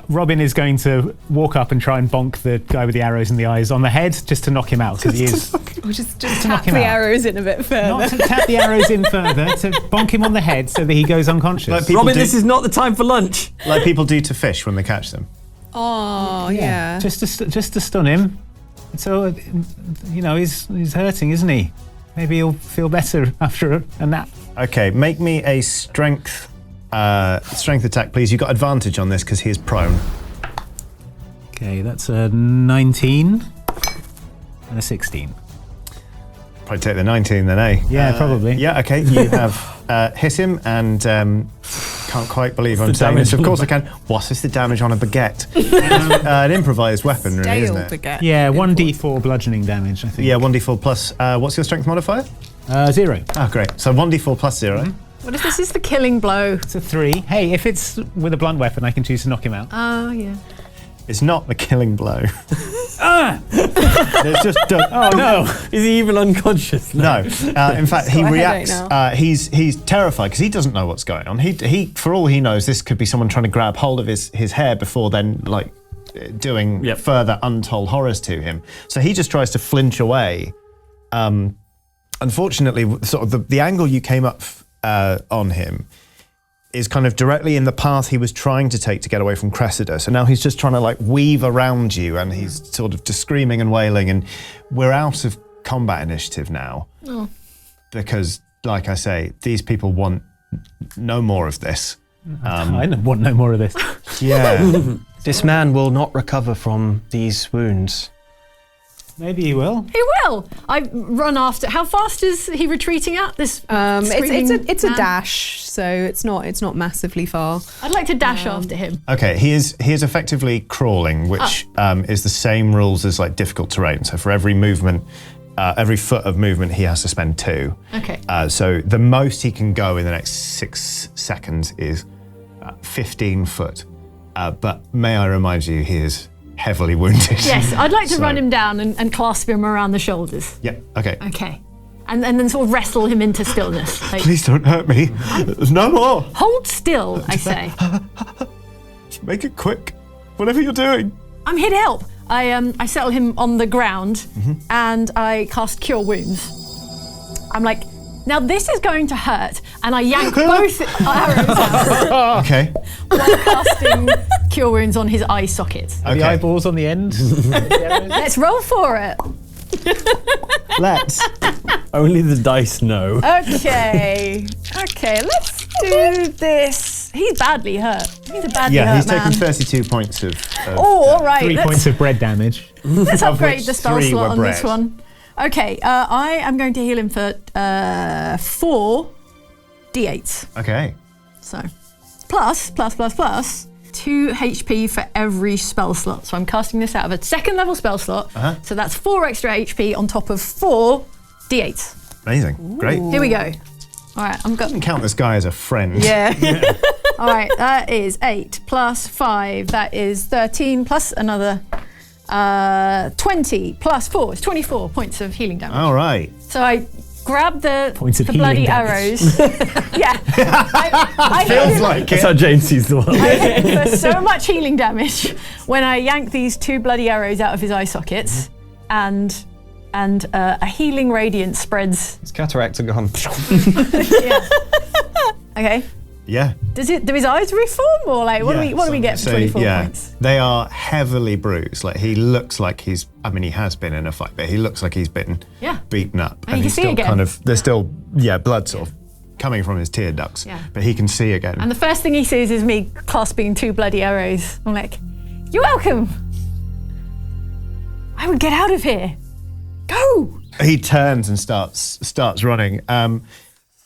Robin is going to walk up and try and bonk the guy with the arrows in the eyes on the head just to knock him out, because he is... Or just to tap knock him the out. arrows in a bit further. Not to tap the arrows in further, to bonk him on the head so that he goes unconscious. Like people Robin, do- this is not the time for lunch. Like people do to fish when they catch them. Oh, yeah. Just to stun him. So, he's hurting, isn't he? Maybe he'll feel better after a nap. Okay, make me a strength attack, please. You've got advantage on this because he is prone. Okay, that's a 19 and a 16. Probably take the 19 then, eh? Yeah, probably. Yeah, okay. You have hit him and can't quite believe I'm the saying this. damage Of on course the I can. What is the damage on a baguette? An improvised weapon, really, isn't it? Baguette. Yeah, 1d4 bludgeoning damage, I think. Yeah, 1d4 plus. What's your strength modifier? 0. Oh, great. So 1d4 plus 0. What if this is the killing blow? It's a 3. Hey, if it's with a blunt weapon, I can choose to knock him out. Oh, yeah. It's not the killing blow. There's just Oh no! Is he even unconscious? no. In fact, he got a reacts. headache He's terrified because he doesn't know what's going on. He, for all he knows, this could be someone trying to grab hold of his hair before then, like doing Yep. further untold horrors to him. So he just tries to flinch away. Unfortunately, sort of the angle you came up on him is kind of directly in the path he was trying to take to get away from Cressida. So now he's just trying to like weave around you, and he's sort of just screaming and wailing, and we're out of combat initiative now. Because, like I say, these people want no more of this. I want no more of this. Yeah. This man will not recover from these wounds. Maybe he will. He will. I run after. How fast is he retreating at this? It's a man? dash, so it's not massively far. I'd like to dash after him. Okay, he is effectively crawling, which is the same rules as like difficult terrain. So for every movement, every foot of movement, he has to spend 2. Okay. So the most he can go in the next 6 seconds is 15 foot. But may I remind you, he is heavily wounded. Yes, I'd like to So- run him down and clasp him around the shoulders. Yeah. Okay. Okay. And then sort of wrestle him into stillness. Like, Please don't hurt me. There's no more. hold still, I say. Just make it quick. Whatever you're doing. I'm here to help. I settle him on the ground and I cast Cure Wounds. I'm like, now this is going to hurt, and I yank both arrows out Okay. while casting Cure Wounds on his eye sockets. Are the eyeballs on the end? Let's roll for it. Let's. Only the dice know. Okay, let's do this. He's badly hurt. He's a badly Yeah, hurt he's man. taken 32 points of. Oh, all right. 3 points of bread damage. Let's upgrade which the spell 3 slot were on this bread. one. Okay, I am going to heal him for 4 d8s. Okay. So, plus 2 HP for every spell slot. So I'm casting this out of a second level spell slot. So that's 4 extra HP on top of 4 d8s. Amazing. Great. Here we go. All right, I'm going. Count this guy as a friend. Yeah. All right, that is 8 plus 5. That is 13 plus another 20 plus 4. It's 24 points of healing damage. All right. So I grab the Points of bloody healing damage. arrows. Yeah. I hit Feels him- like That's it. how Jane sees the world. I hit him for so much healing damage when I yank these 2 bloody arrows out of his eye sockets, and and a healing radiance spreads. His cataracts are gone. Okay. Yeah. Do his eyes reform, or like what do we get for 24 points? They are heavily bruised. Like he looks like he has been in a fight, but he looks like he's been beaten up. And you he's can see still again. there's still blood sort of coming from his tear ducts. Yeah. But he can see again. And the first thing he sees is me clasping 2 bloody arrows. I'm like, "You're welcome. I would get out of here. Go!" He turns and starts running.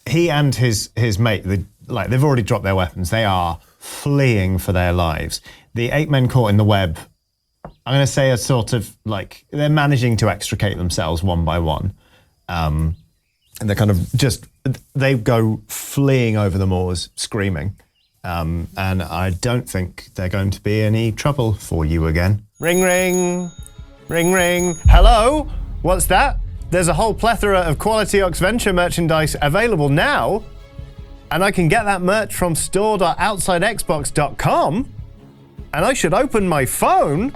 He and his mate, they've already dropped their weapons. They are fleeing for their lives. The 8 men caught in the web, I'm going to say, are sort of like they're managing to extricate themselves one by one, and they're kind of they go fleeing over the moors, screaming. And I don't think they're going to be any trouble for you again. Ring, ring, ring, ring. Hello, what's that? There's a whole plethora of quality Oxventure merchandise available now, and I can get that merch from store.outsidexbox.com, and I should open my phone.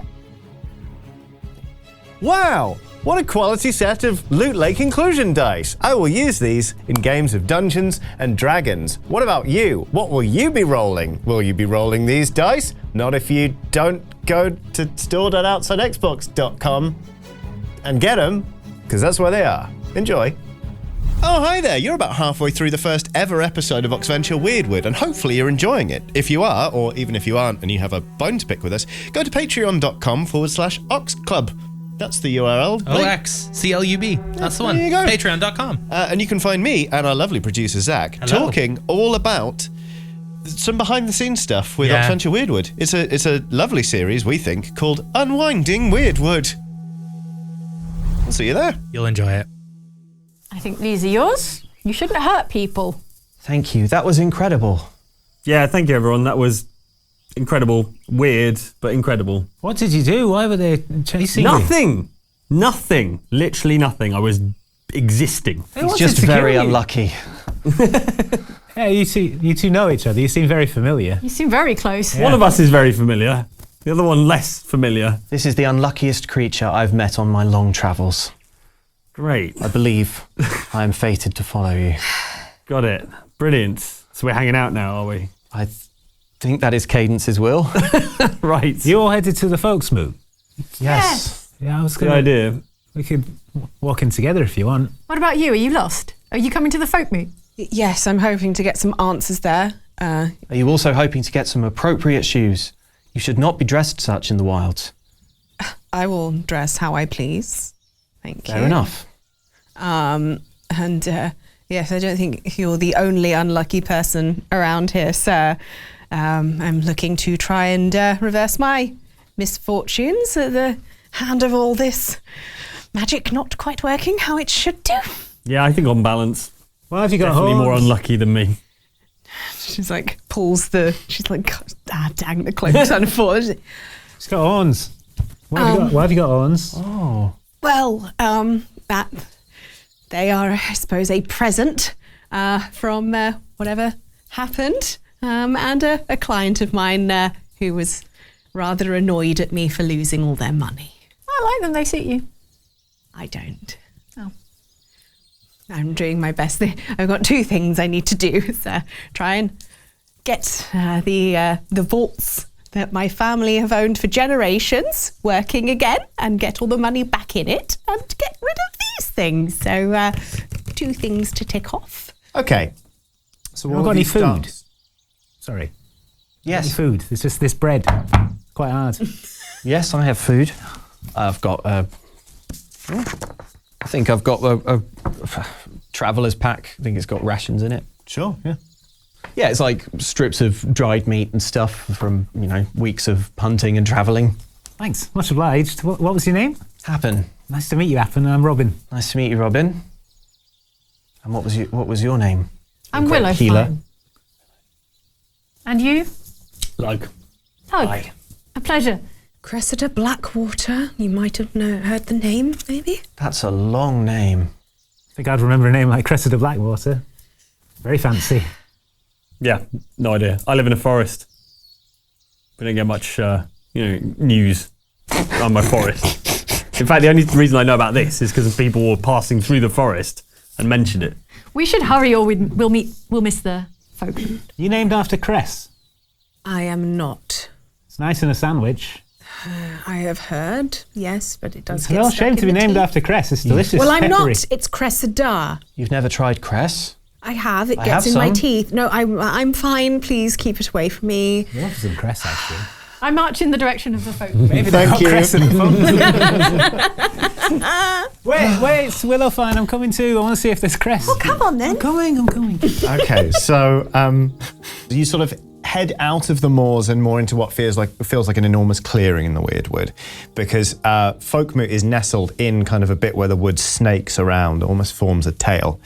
Wow, what a quality set of Loot Lake inclusion dice. I will use these in games of Dungeons and Dragons. What about you? What will you be rolling? Will you be rolling these dice? Not if you don't go to store.outsidexbox.com and get them, because that's where they are. Enjoy. Oh, hi there. You're about halfway through the first ever episode of Oxventure Wyrdwood, and hopefully you're enjoying it. If you are, or even if you aren't and you have a bone to pick with us, go to patreon.com/oxclub. That's the URL. OXCLUB. That's the one. There you go. Patreon.com. And you can find me and our lovely producer, Zach, talking all about some behind-the-scenes stuff with Oxventure Wyrdwood. It's a lovely series, we think, called Unwinding Wyrdwood. I'll see you there. You'll enjoy it. I think these are yours. You shouldn't hurt people. Thank you. That was incredible. Yeah, thank you, everyone. That was incredible. Weird, but incredible. What did you do? Why were they chasing you? Nothing. Nothing. Literally nothing. I was existing. He's just very unlucky. Yeah, you two know each other. You seem very familiar. You seem very close. One of us is very familiar. The other one less familiar. This is the unluckiest creature I've met on my long travels. Great. I believe I am fated to follow you. Got it. Brilliant. So we're hanging out now, are we? I think that is Cadence's will. Right. You all headed to the Folkmoot. Yes. Yeah, I was Good gonna. idea. We could walk in together if you want. What about you? Are you lost? Are you coming to the Folkmoot? Yes, I'm hoping to get some answers there. Are you also hoping to get some appropriate shoes? You should not be dressed such in the wilds. I will dress how I please. Thank you. Fair enough. Yes, I don't think you're the only unlucky person around here, sir. I'm looking to try and reverse my misfortunes at the hand of all this magic not quite working how it should do. Yeah, I think on balance, Well, have you got definitely horns? more unlucky than me. She's like, she's like, dang, the cloak's unforced. She's got horns. Why have you got horns? Oh. Well, that they are, I suppose, a present from whatever happened, and a client of mine who was rather annoyed at me for losing all their money. I like them. They suit you. I don't. Oh. I'm doing my best. I've got 2 things I need to do. So try and get the vaults that my family have owned for generations working again, and get all the money back in it, and get rid of these things. So 2 things to tick off. Okay. So Have you got any food? Sorry. Yes. Any food? It's just this bread. Quite hard. Yes, I have food. I've got I think I've got a traveller's pack. I think it's got rations in it. Sure, yeah. Yeah, it's like strips of dried meat and stuff from, weeks of hunting and travelling. Thanks. Much obliged. What was your name? Happen. Nice to meet you, Appen. I'm Robin. Nice to meet you, Robin. And what was your name? I'm Willow. Healer. Fine. And you? Like, Hug. Hi. A pleasure. Cressida Blackwater. You might have heard the name, maybe? That's a long name. I think I'd remember a name like Cressida Blackwater. Very fancy. yeah, no idea. I live in a forest. We don't get much, news on my forest. In fact, the only reason I know about this is because people were passing through the forest and mentioned it. We should hurry, or we'll miss the Folkmoot. You named after Cress. I am not. It's nice in a sandwich. I have heard, yes, but it does It's get a real stuck shame in to be the named teeth. after Cress. It's delicious. Well, I'm peppery. not. It's Cressida. You've never tried cress? I have. It I gets have in my some. teeth. No, I'm fine. Please keep it away from me. I love some Cress, actually. I march in the direction of the Folkmoot. Maybe Thank you. Cress in the phone. Wait, it's Willowfine. I'm coming too. I want to see if there's Cress. Well, come on then. I'm coming. Okay, so you sort of head out of the moors and more into what feels like an enormous clearing in the Wyrdwood, because Folkmoot is nestled in kind of a bit where the wood snakes around, almost forms a tail.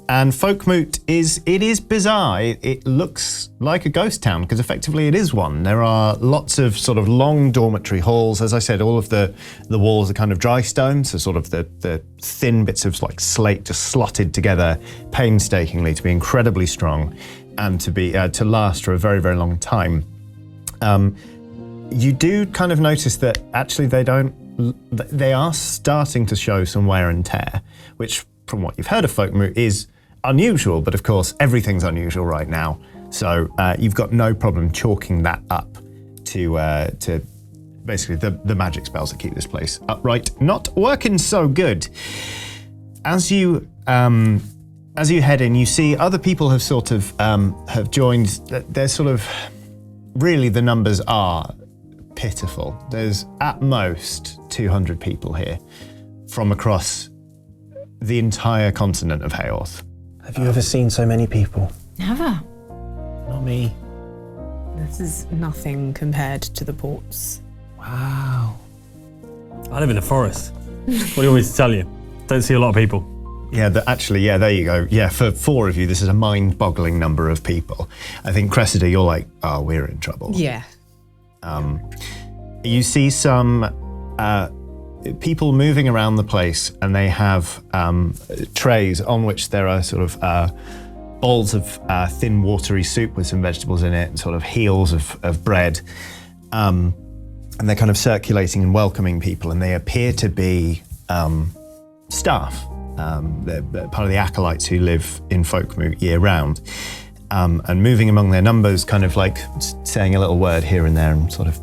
And Folkmoot is bizarre. It looks like a ghost town because effectively it is one. There are lots of sort of long dormitory halls. As I said, all of the walls are kind of dry stone, so sort of the thin bits of like slate just slotted together painstakingly to be incredibly strong and to last for a very, very long time. You do kind of notice that actually they are starting to show some wear and tear, which from what you've heard of Folkmoot is unusual, but of course everything's unusual right now. So you've got no problem chalking that up to basically the magic spells that keep this place upright not working so good. As you head in, you see other people have sort of have joined. There's sort of really the numbers are pitiful. There's at most 200 people here from across the entire continent of Hayorth. Have you ever seen so many people? Never. Not me. This is nothing compared to the ports. Wow. I live in a forest. What do you want me to tell you? Don't see a lot of people. Yeah, there you go. Yeah, for 4 of you, this is a mind-boggling number of people. I think Cressida, you're like, oh, we're in trouble. Yeah. You see some people moving around the place, and they have trays on which there are sort of bowls of thin, watery soup with some vegetables in it, and sort of heels of bread. And they're kind of circulating and welcoming people, and they appear to be staff. They're part of the acolytes who live in Folkmoot year round. And moving among their numbers, kind of like saying a little word here and there and sort of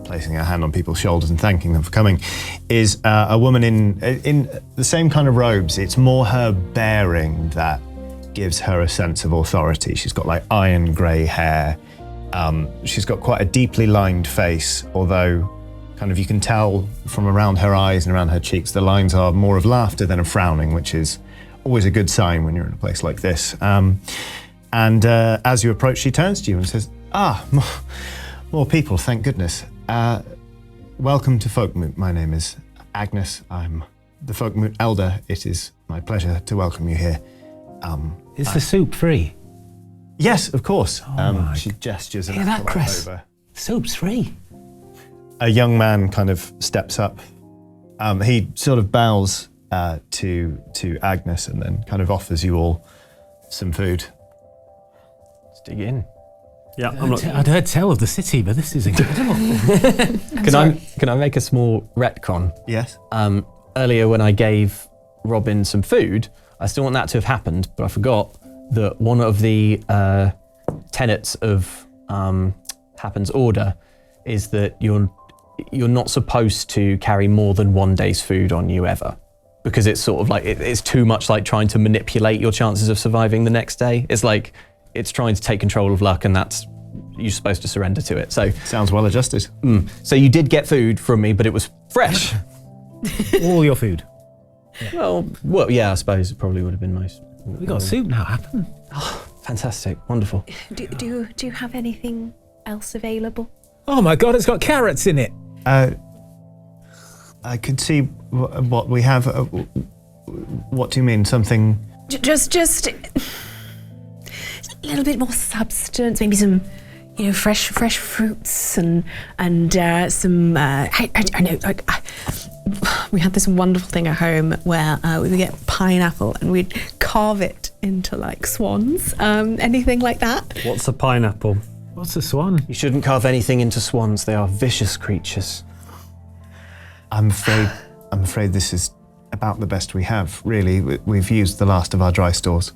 placing a hand on people's shoulders and thanking them for coming, is a woman in the same kind of robes. It's more her bearing that gives her a sense of authority. She's got like iron grey hair. She's got quite a deeply lined face, although kind of you can tell from around her eyes and around her cheeks, the lines are more of laughter than of frowning, which is always a good sign when you're in a place like this. And as you approach, she turns to you and says, more people, thank goodness. Welcome to Folkmoot. My name is Agnes. I'm the Folkmoot Elder. It is my pleasure to welcome you here. Is the soup free? Yes, of course. She gestures and that, Chris. over. Soup's free. A young man kind of steps up. He sort of bows to Agnes and then kind of offers you all some food. Let's dig in. Yeah, I'm not. I'd heard tell of the city, but this is incredible. Can I make a small retcon? Yes. Earlier when I gave Robin some food, I still want that to have happened, but I forgot that one of the tenets of Happen's order is that you're not supposed to carry more than 1 day's food on you ever, because it's sort of like it's too much like trying to manipulate your chances of surviving the next day. It's like it's trying to take control of luck, and that's you're supposed to surrender to it. So Sounds well adjusted. so you did get food from me, but it was fresh. All your food. Well, yeah, I suppose it probably would have been most. We got soup now, Happen. Fantastic, wonderful. Do you have anything else available? Oh my God, it's got carrots in it. I could see what we have. What do you mean? Something? Just a little bit more substance, maybe some, fresh fruits and some. I know. We had this wonderful thing at home where we would get pineapple and we'd carve it into like swans. Anything like that? What's a pineapple? What's a swan? You shouldn't carve anything into swans. They are vicious creatures. I'm afraid this is about the best we have, really. We've used the last of our dry stores.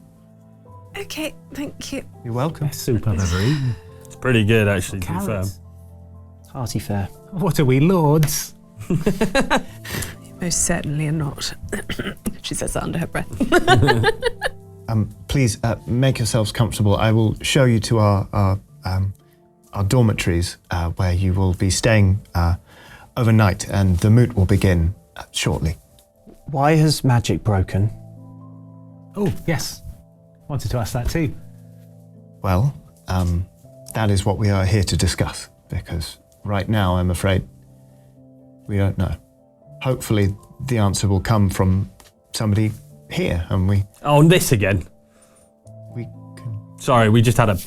Okay, thank you. You're welcome. Best soup I've ever eaten. It's pretty good, actually, to be fair. Carrots. Hearty fare. What are we, lords? Most certainly are not. She says that under her breath. Please make yourselves comfortable. I will show you to our dormitories where you will be staying overnight, and the moot will begin shortly. Why has magic broken? Oh, yes. Wanted to ask that too. Well, that is what we are here to discuss, because right now, I'm afraid, we don't know. Hopefully, the answer will come from somebody here, and we Oh, and this again. can... Sorry, we just had a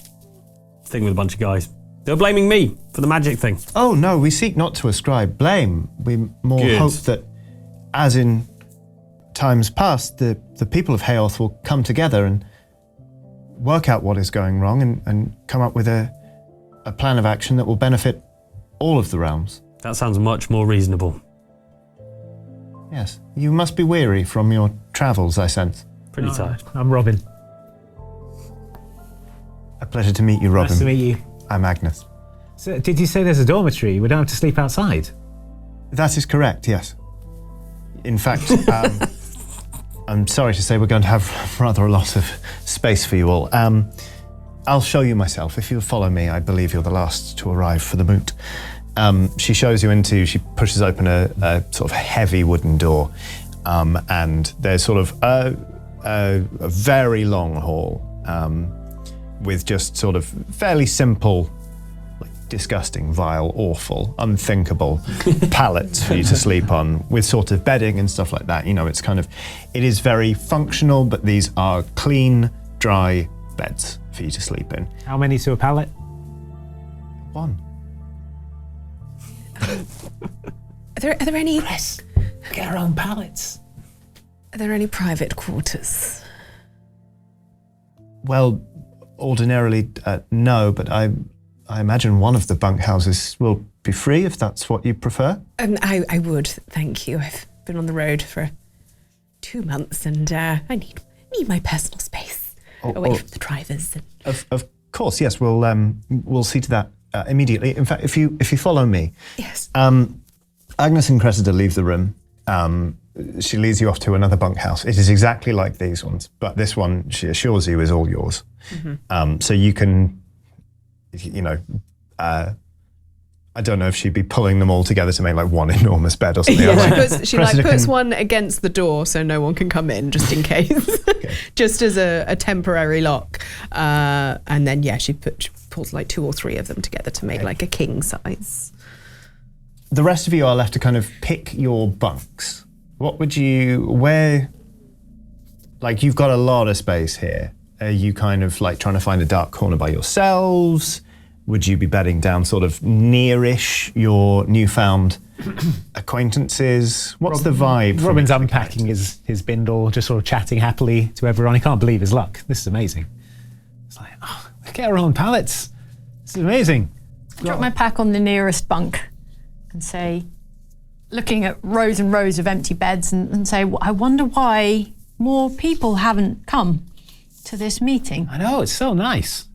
thing with a bunch of guys. They were blaming me for the magic thing. Oh, no, we seek not to ascribe blame. We more Good. hope that, as in times past, the people of Hayorth will come together and work out what is going wrong and come up with a plan of action that will benefit all of the realms. That sounds much more reasonable. Yes. You must be weary from your travels, I sense. Pretty tired. I'm Robin. A pleasure to meet you, Robin. Nice to meet you. I'm Agnes. So, did you say there's a dormitory? We don't have to sleep outside? That is correct, yes. In fact, I'm sorry to say we're going to have rather a lot of space for you all. I'll show you myself. If you'll follow me, I believe you're the last to arrive for the moot. She shows you into, she pushes open a sort of heavy wooden door, and there's sort of a very long hall with just sort of fairly simple, like disgusting, vile, awful, unthinkable pallets for you to sleep on, with sort of bedding and stuff like that. You know, it's kind of, it is very functional, but these are clean, dry beds for you to sleep in. How many to a pallet? One. Are there any? Yes. Get our own pallets. Are there any private quarters? Well, ordinarily, no, but I imagine one of the bunkhouses will be free if that's what you prefer. I would, thank you. I've been on the road for 2 months, and I need my personal space away from the drivers. Of course, yes. We'll see to that immediately. In fact, if you follow me, Yes. Agnes and Cressida leave the room. She leads you off to another bunkhouse. It is exactly like these ones, but this one, she assures you, is all yours. Mm-hmm. So you can, I don't know if she'd be pulling them all together to make like one enormous bed or something. Yeah, she Cressida puts can- one against the door so no one can come in, just in case, just as a temporary lock. And then she pulls like 2 or 3 of them together to make like a king size. The rest of you are left to kind of pick your bunks. What would you, like you've got a lot of space here. Are you kind of like trying to find a dark corner by yourselves? Would you be bedding down sort of nearish your newfound acquaintances? What's the vibe? from Robin's each unpacking his bindle, just sort of chatting happily to everyone. He can't believe his luck. This is amazing. It's like, we get our own pallets. This is amazing. Drop my pack on the nearest bunk and say, looking at rows and rows of empty beds, and say, I wonder why more people haven't come to this meeting. I know, it's so nice.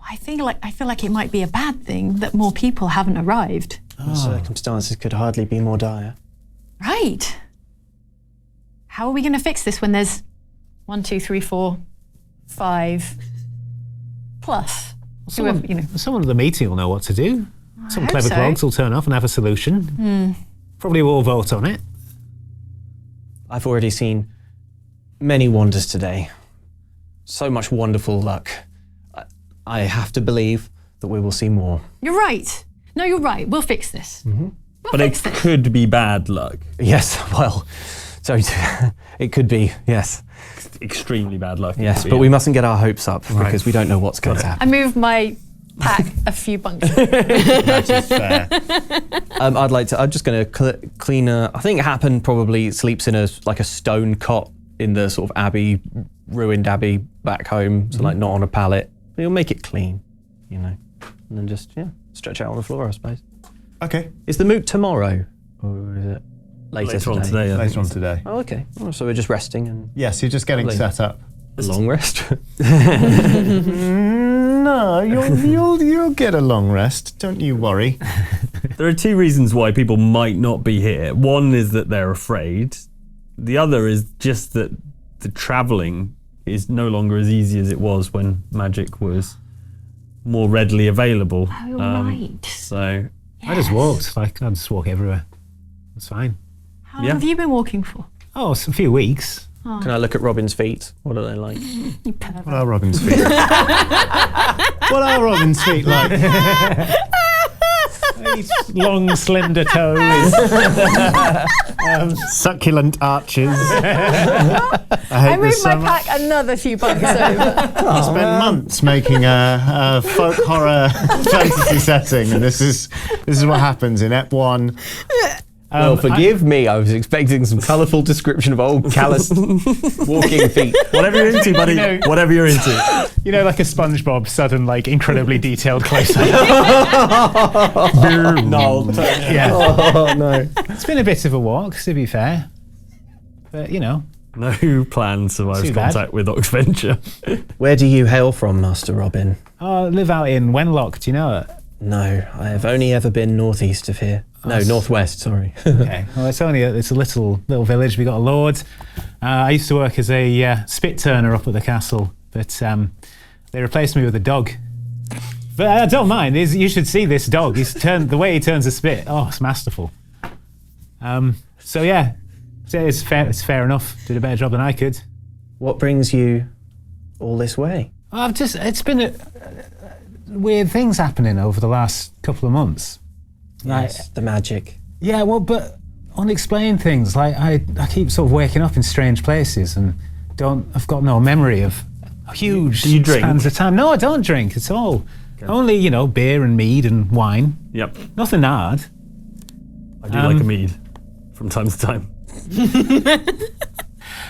I feel like it might be a bad thing that more people haven't arrived. The circumstances could hardly be more dire. Right. How are we going to fix this when there's 1, 2, 3, 4, 5 plus? Someone at the meeting will know what to do. Some hope clever so. clogs will turn up and have a solution. Probably will vote on it. I've already seen many wonders today. So much wonderful luck. I have to believe that we will see more. You're right. No, you're right. We'll fix this. We'll But it fix this. could be bad luck. Yes, well, sorry, it could be, yes. Extremely bad luck. Yes, but we mustn't get our hopes up because we don't know what's going to happen. I moved my pack a few bunks. That is fair. I'm just going to clean I think Happen probably sleeps in a stone cot in the sort of ruined abbey back home, so like not on a pallet. He'll make it clean, and then just, stretch out on the floor, I suppose. Okay. Is the moot tomorrow? Or is it later on today? I Later think on so. today. Oh, okay. Oh, so we're just resting and Yes, you're just getting Lovely. set up. a long rest. No, you'll get a long rest. Don't you worry. There are two reasons why people might not be here. One is that they're afraid. The other is just that the travelling is no longer as easy as it was when magic was more readily available. Oh, right. So I just walked. Like I just walk everywhere. It's fine. How long have you been walking for? Oh, it's a few weeks. Can I look at Robin's feet? What are they like? You pervert. What are Robin's feet? What are Robin's feet like? These long, slender toes. Succulent arches. I moved my pack another few bucks over. I spent months making a folk horror fantasy setting, and this is what happens in Ep 1. Well, forgive me. I was expecting some colourful description of old calloused walking feet. whatever you're into, buddy. Whatever you're into. You know, like a SpongeBob sudden, like incredibly detailed close-up. No. Yeah. Oh no. It's been a bit of a walk, to be fair. But, you know. No plan survives Too bad. contact with Oxventure. Where do you hail from, Master Robin? I live out in Wenlock, do you know it? No, I have only ever been northeast of here. No, northwest. Sorry. Okay. Well, it's a little village. We got a lord. I used to work as a spit turner up at the castle, but they replaced me with a dog. But I don't mind. You should see this dog. The way he turns a spit. Oh, it's masterful. So yeah, it's fair enough. Did a better job than I could. What brings you all this way? It's been weird things happening over the last couple of months. Yes, the magic. Yeah, well, but unexplained things. Like I keep sort of waking up in strange places and I've got no memory of huge Do you drink? spans of time. No, I don't drink at all. Okay. Only, beer and mead and wine. Yep. Nothing hard. I do like a mead from time to time.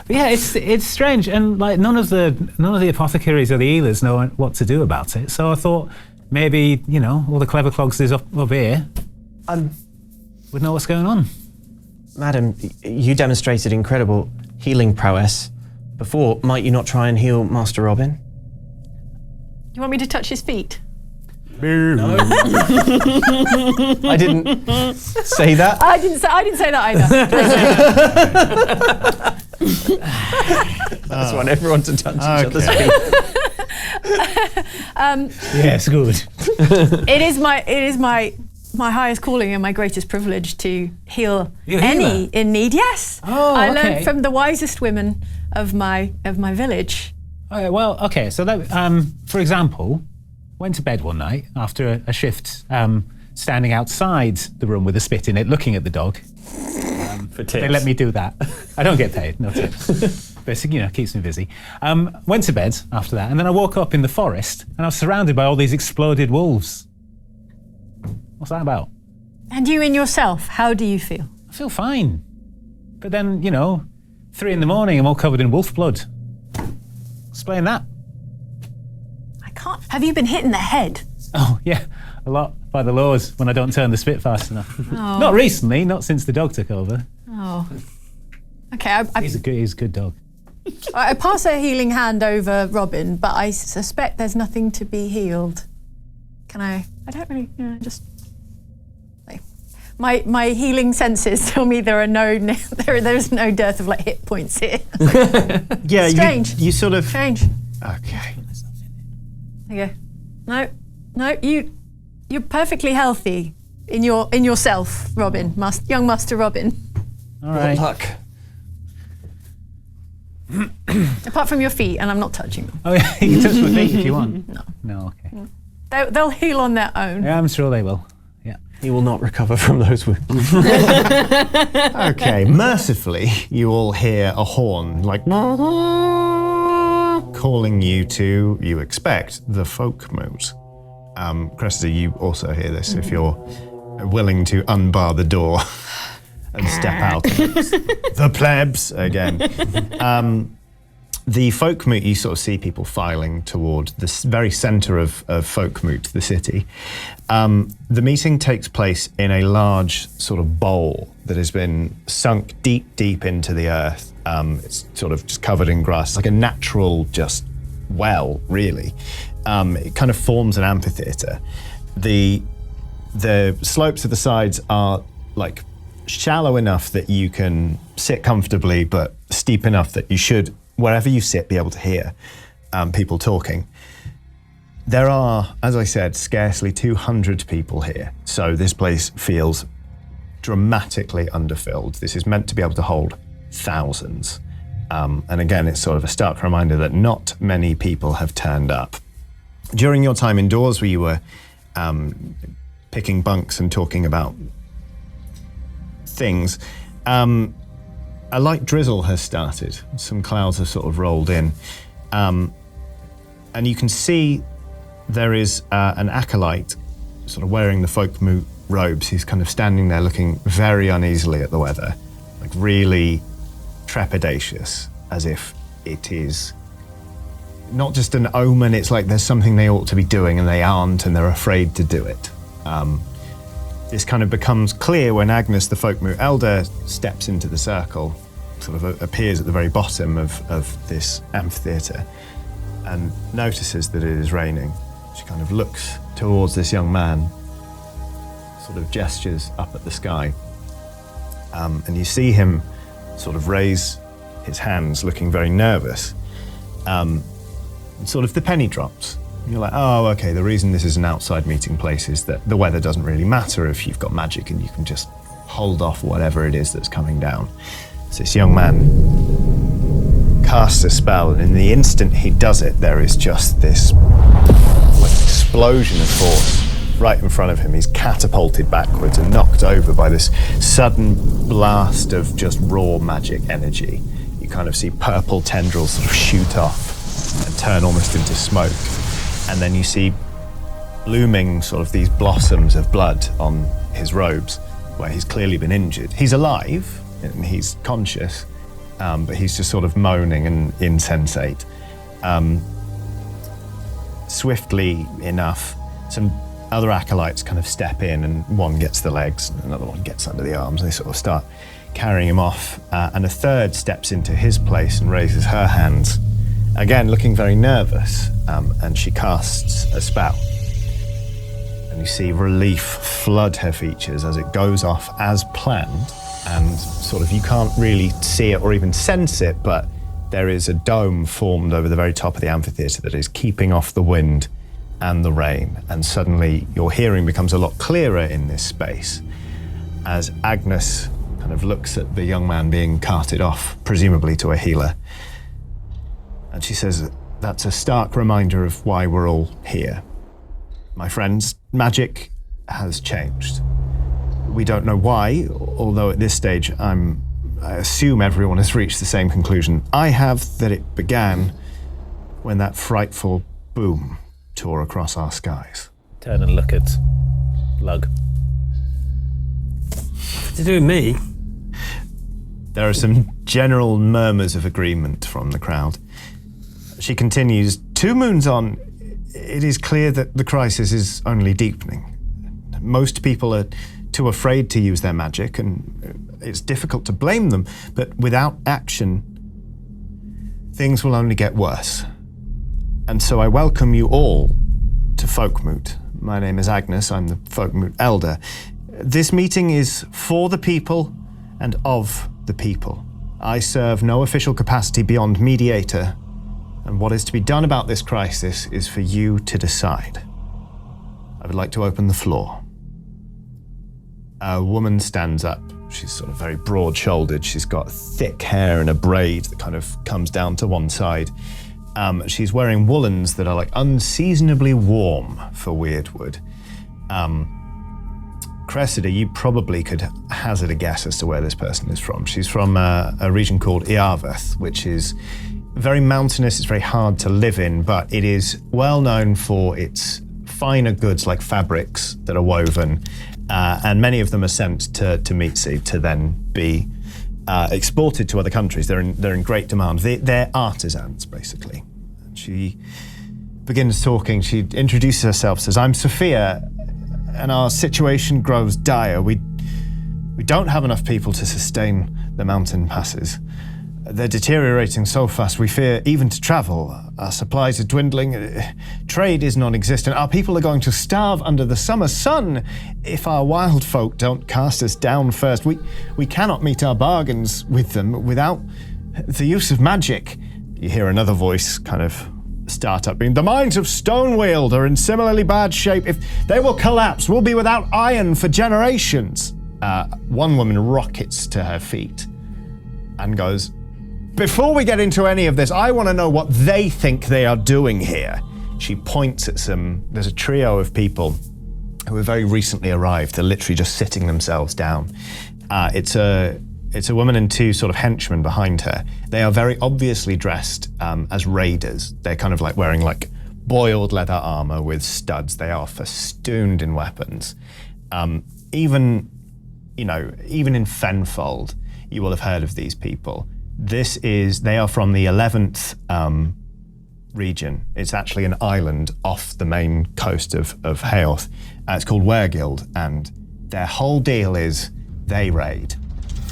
But yeah, it's strange, and like none of the apothecaries or the healers know what to do about it. So I thought maybe all the clever clogs up here would know what's going on. Madam, you demonstrated incredible healing prowess before. Might you not try and heal Master Robin? You want me to touch his feet? No. I didn't say that. I didn't say that either. I just want everyone to touch each other's feet. Yes, good. It is my highest calling and my greatest privilege to heal You're a any healer? in need. Yes. Oh, I okay. learned from the wisest women of my village. Okay, well, okay. So that, for example, went to bed one night after a shift, standing outside the room with a spit in it, looking at the dog. For tips. They let me do that. I don't get paid, no tips. But keeps me busy. Went to bed after that, and then I woke up in the forest, and I was surrounded by all these exploded wolves. What's that about? And you in yourself, how do you feel? I feel fine. But then, 3 a.m, I'm all covered in wolf blood. Explain that. I can't. Have you been hit in the head? Oh, yeah, a lot by the laws when I don't turn the spit fast enough. Oh. Not recently, not since the dog took over. Oh. Okay, He's a good dog. I pass a healing hand over Robin, but I suspect there's nothing to be healed. Can I? I don't really. Just. My healing senses tell me there's no dearth of hit points here. Yeah, Strange. You sort of. Strange. Okay. There you go. No, you're perfectly healthy in yourself, Robin, young Master Robin. All right. Luck. Apart from your feet, and I'm not touching them. Oh, yeah, you can touch my feet if you want. No, okay. They'll heal on their own. Yeah, I'm sure they will. Yeah. He will not recover from those wounds. Okay, mercifully, you all hear a horn, calling you to, you expect, the Folkmoot. Cressida, you also hear this if you're willing to unbar the door and step out. The plebs again. The Folkmoot, you sort of see people filing toward the very centre of Folkmoot, the city. The meeting takes place in a large sort of bowl that has been sunk deep into the earth. It's sort of just covered in grass. It's like a natural just well, really. It kind of forms an amphitheatre. The slopes of the sides are like shallow enough that you can sit comfortably, but steep enough that you should, wherever you sit, be able to hear people talking. There are, as I said, scarcely 200 people here, so this place feels dramatically underfilled. This is meant to be able to hold thousands. And again, it's sort of a stark reminder that not many people have turned up. During your time indoors, where you were picking bunks and talking about things, a light drizzle has started. Some clouds have sort of rolled in. And you can see there is an acolyte sort of wearing the Folkmoot robes. He's kind of standing there looking very uneasily at the weather, like really trepidatious, as if it is not just an omen, it's like there's something they ought to be doing and they aren't, and they're afraid to do it. This kind of becomes clear when Agnes, the Folkmoot elder, steps into the circle, sort of appears at the very bottom of this amphitheatre and notices that it is raining. She kind of looks towards this young man, sort of gestures up at the sky, and you see him sort of raise his hands, looking very nervous. Sort of the penny drops. You're like, oh, okay, the reason this is an outside meeting place is that the weather doesn't really matter if you've got magic and you can just hold off whatever it is that's coming down. So this young man casts a spell, and in the instant he does it, there is just this like explosion of force right in front of him. He's catapulted backwards and knocked over by this sudden blast of just raw magic energy. You kind of see purple tendrils sort of shoot off and turn almost into smoke. And then you see blooming sort of these blossoms of blood on his robes where he's clearly been injured. He's alive and he's conscious, but he's just sort of moaning and insensate. Swiftly enough, some other acolytes kind of step in, and one gets the legs and another one gets under the arms, and they sort of start carrying him off. And a third steps into his place and raises her hands, again looking very nervous, and she casts a spell. And you see relief flood her features as it goes off as planned, and sort of you can't really see it or even sense it, but there is a dome formed over the very top of the amphitheatre that is keeping off the wind and the rain, and suddenly your hearing becomes a lot clearer in this space as Agnes kind of looks at the young man being carted off, presumably to a healer. And she says, that's a stark reminder of why we're all here. My friends, magic has changed. We don't know why, although at this stage I assume everyone has reached the same conclusion I have, that it began when that frightful boom tore across our skies. Turn and look at Lug. What's to do with me? There are some general murmurs of agreement from the crowd. She continues, 2 moons on, it is clear that the crisis is only deepening. Most people are too afraid to use their magic, and it's difficult to blame them, but without action, things will only get worse. And so I welcome you all to Folkmoot. My name is Agnes, I'm the Folkmoot elder. This meeting is for the people and of the people. I serve no official capacity beyond mediator, and what is to be done about this crisis is for you to decide. I would like to open the floor. A woman stands up. She's sort of very broad-shouldered. She's got thick hair and a braid that kind of comes down to one side. She's wearing woolens that are like unseasonably warm for Wyrdwood. Cressida, you probably could hazard a guess as to where this person is from. She's from a region called Iarveth, which is very mountainous. It's very hard to live in, but it is well known for its finer goods like fabrics that are woven, and many of them are sent to Meatsea to then be exported to other countries. They're in great demand. They're artisans, basically. And she begins talking. She introduces herself, says, "I'm Sophia, and our situation grows dire. We don't have enough people to sustain the mountain passes. They're deteriorating so fast, we fear even to travel. Our supplies are dwindling. Trade is non-existent. Our people are going to starve under the summer sun if our wild folk don't cast us down first. We cannot meet our bargains with them without the use of magic." You hear another voice kind of start up, being, "The mines of Stoneweald are in similarly bad shape. If they will collapse, we'll be without iron for generations." One woman rockets to her feet and goes, "Before we get into any of this, I want to know what they think they are doing here." She points at there's a trio of people who have very recently arrived. They're literally just sitting themselves down. It's a woman and two sort of henchmen behind her. They are very obviously dressed as raiders. They're kind of like wearing like boiled leather armor with studs. They are festooned in weapons. Even in Fenfold, you will have heard of these people. They are from the 11th region. It's actually an island off the main coast of Haorth. It's called Wyrdwood, and their whole deal is they raid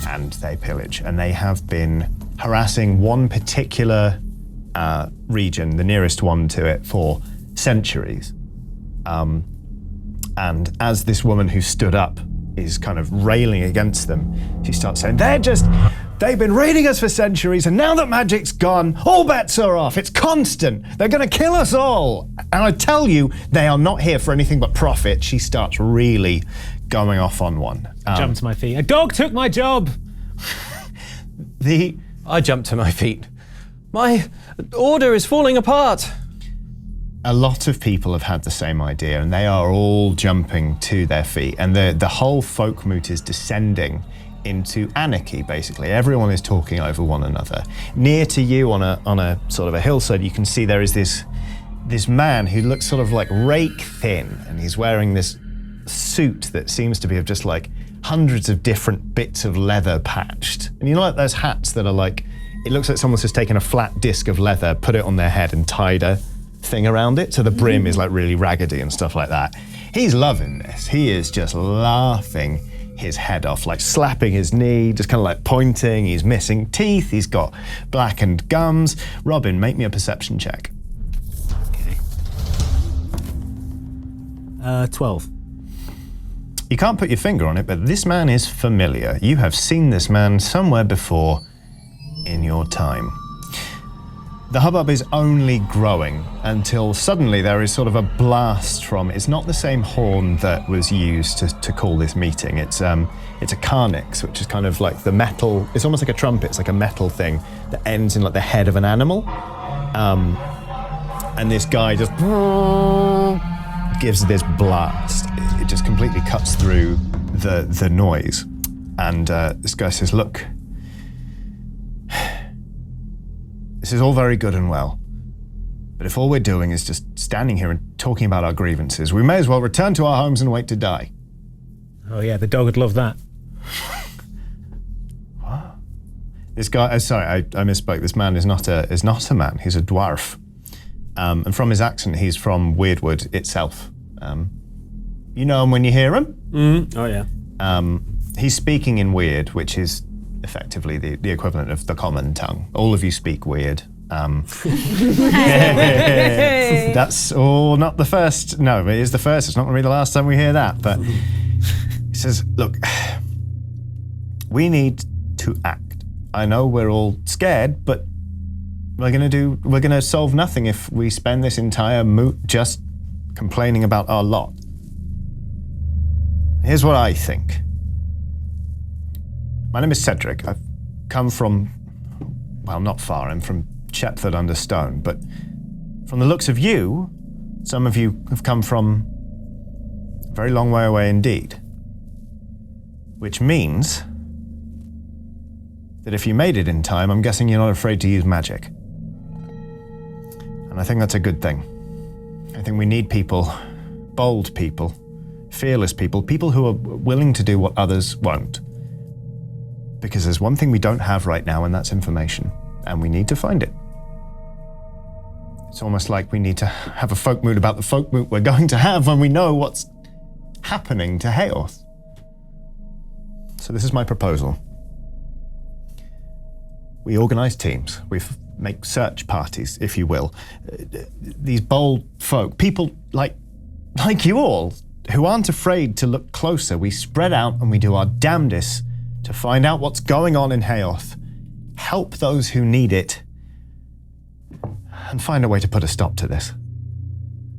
and they pillage, and they have been harassing one particular region, the nearest one to it, for centuries. And as this woman who stood up is kind of railing against them, she starts saying, they've been raiding us for centuries, and now that magic's gone, all bets are off. It's constant. They're going to kill us all. And I tell you, they are not here for anything but profit. She starts really going off on one. Jump to my feet. A dog took my job. I jumped to my feet. My order is falling apart. A lot of people have had the same idea, and they are all jumping to their feet, and the whole Folkmoot is descending into anarchy, basically. Everyone is talking over one another. Near to you on a sort of a hillside, you can see there is this man who looks sort of like rake thin, and he's wearing this suit that seems to be of just like hundreds of different bits of leather patched. And you know, like those hats that are like, it looks like someone's just taken a flat disc of leather, put it on their head and tied a thing around it, so the brim is like really raggedy and stuff like that. He's loving this. He is just laughing his head off, like slapping his knee, just kind of like pointing. He's missing teeth. He's got blackened gums. Robin, make me a perception check. Okay. 12. You can't put your finger on it, but this man is familiar. You have seen this man somewhere before in your time. The hubbub is only growing until suddenly there is sort of a blast from, it's not the same horn that was used to call this meeting. It's a carnix, which is kind of like the metal, it's almost like a trumpet, it's like a metal thing that ends in like the head of an animal. And this guy just gives this blast. It just completely cuts through the noise. And this guy says, "Look, this is all very good and well, but if all we're doing is just standing here and talking about our grievances, we may as well return to our homes and wait to die." Oh yeah, the dog would love that. What? This guy, sorry, I misspoke. This man is not a man, he's a dwarf. And from his accent, he's from Wyrdwood itself. You know him when you hear him? Oh yeah. He's speaking in Weird, which is effectively the equivalent of the common tongue. All of you speak Weird. That's not the first. No, it is the first. It's not going to be the last time we hear that. But he says, "Look, we need to act. I know we're all scared, but we're going to solve nothing if we spend this entire moot just complaining about our lot. Here's what I think. My name is Cedric. I've come from, well, not far. I'm from Chepford under Stone, but from the looks of you, some of you have come from a very long way away indeed. Which means that if you made it in time, I'm guessing you're not afraid to use magic. And I think that's a good thing. I think we need people, bold people, fearless people, people who are willing to do what others won't. Because there's one thing we don't have right now, and that's information. And we need to find it. It's almost like we need to have a Folkmoot about the Folkmoot we're going to have when we know what's happening to Hayorth. So this is my proposal. We organize teams. We make search parties, if you will. These bold folk, people like you all, who aren't afraid to look closer. We spread out and we do our damnedest to find out what's going on in Hayorth, help those who need it, and find a way to put a stop to this.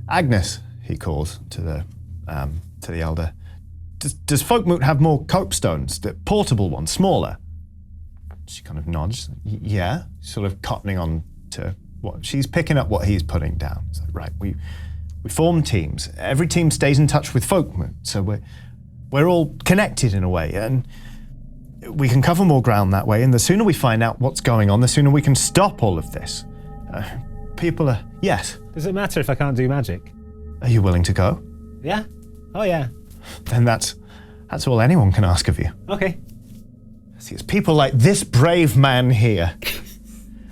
Agnes, he calls to the elder. Does Folkmoot have more copestones, the portable ones, smaller? She kind of nods. Yeah, sort of cottoning on to what she's picking up what he's putting down. It's like, right, we form teams. Every team stays in touch with Folkmoot, so we're all connected in a way, and we can cover more ground that way. And the sooner we find out what's going on, the sooner we can stop all of this. People are yes. Does it matter if I can't do magic? Are you willing to go? Yeah. Oh yeah. Then that's all anyone can ask of you. Okay. See, it's people like this brave man here.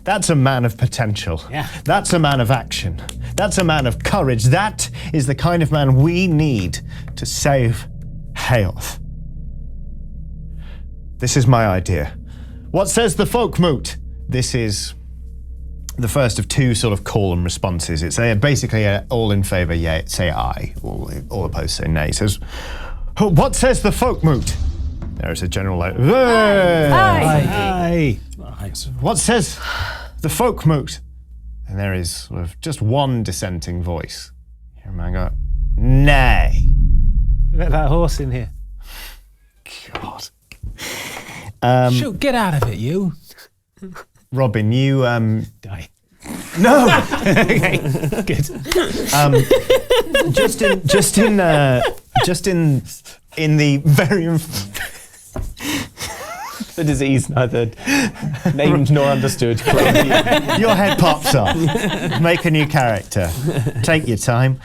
That's a man of potential. Yeah. That's a man of action. That's a man of courage. That is the kind of man we need to save Hayorth. This is my idea. What says the Folkmoot? This is the first of two sort of call and responses. It's basically all in favour, yay, say aye. All opposed say nay. It says, what says the Folkmoot? There is a general like, Aye. what says the Folkmoot? And there is sort of just one dissenting voice. Hear a man go, nay. Let that horse in here. God. Shoot, get out of it, you. Robin, you Die. no. Okay, good. just in the very The disease neither named nor understood. your head pops off. Make a new character. Take your time.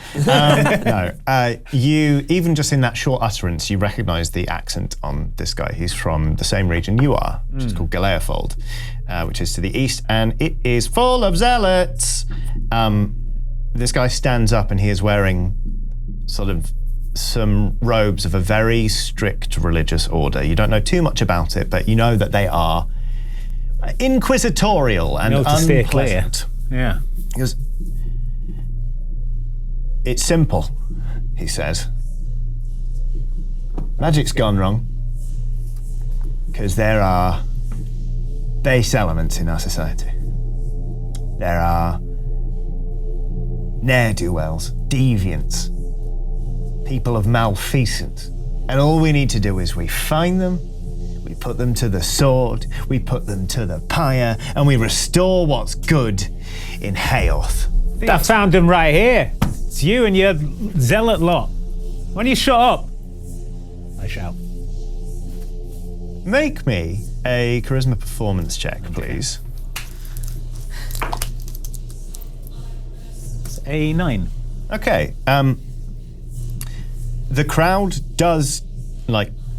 You even just in that short utterance, you recognise the accent on this guy. He's from the same region you are, which is called Galeafold, which is to the east, and it is full of zealots. This guy stands up and he is wearing sort of some robes of a very strict religious order. You don't know too much about it, but you know that they are inquisitorial and to steer unpleasant. clear. Yeah. He goes, it's simple, he says. Magic's gone wrong because there are base elements in our society. There are ne'er-do-wells, deviants, people of malfeasance. And all we need to do is we find them, we put them to the sword, we put them to the pyre, and we restore what's good in Hayorth. I found him right here. It's you and your zealot lot. Why don't you shut up? I shall. Make me a charisma performance check, please. It's a 9. Okay. The crowd does,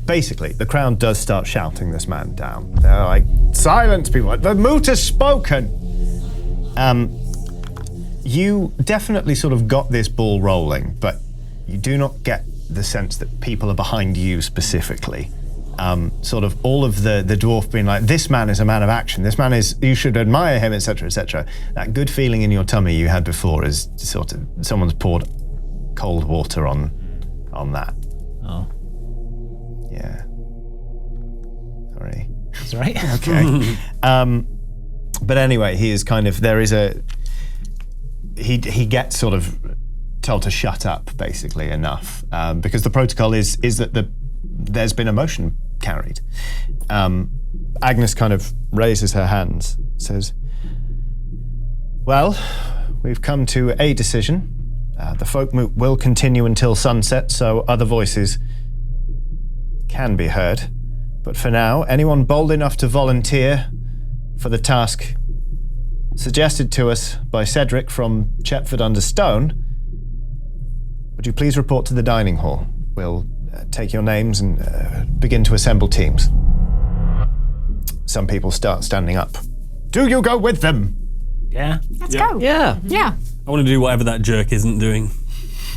basically, the crowd does start shouting this man down. They're like, silence, people. The moot has spoken. You definitely sort of got this ball rolling, but you do not get the sense that people are behind you specifically. Sort of all of the dwarf being like, this man is a man of action. This man is, you should admire him, etc., etc. That good feeling in your tummy you had before is sort of, someone's poured cold water on that. Oh. Yeah. Sorry. That's right. Okay. But anyway, he is kind of, there is he gets sort of told to shut up, basically, enough, because the protocol is that there's been a motion carried. Agnes kind of raises her hands, says, well, we've come to a decision. The Folkmoot will continue until sunset, so other voices can be heard. But for now, anyone bold enough to volunteer for the task suggested to us by Cedric from Chetford-under-Stone, would you please report to the dining hall? We'll take your names and begin to assemble teams. some people start standing up. Do you go with them? Yeah. Let's go. Yeah. Yeah. I want to do whatever that jerk isn't doing.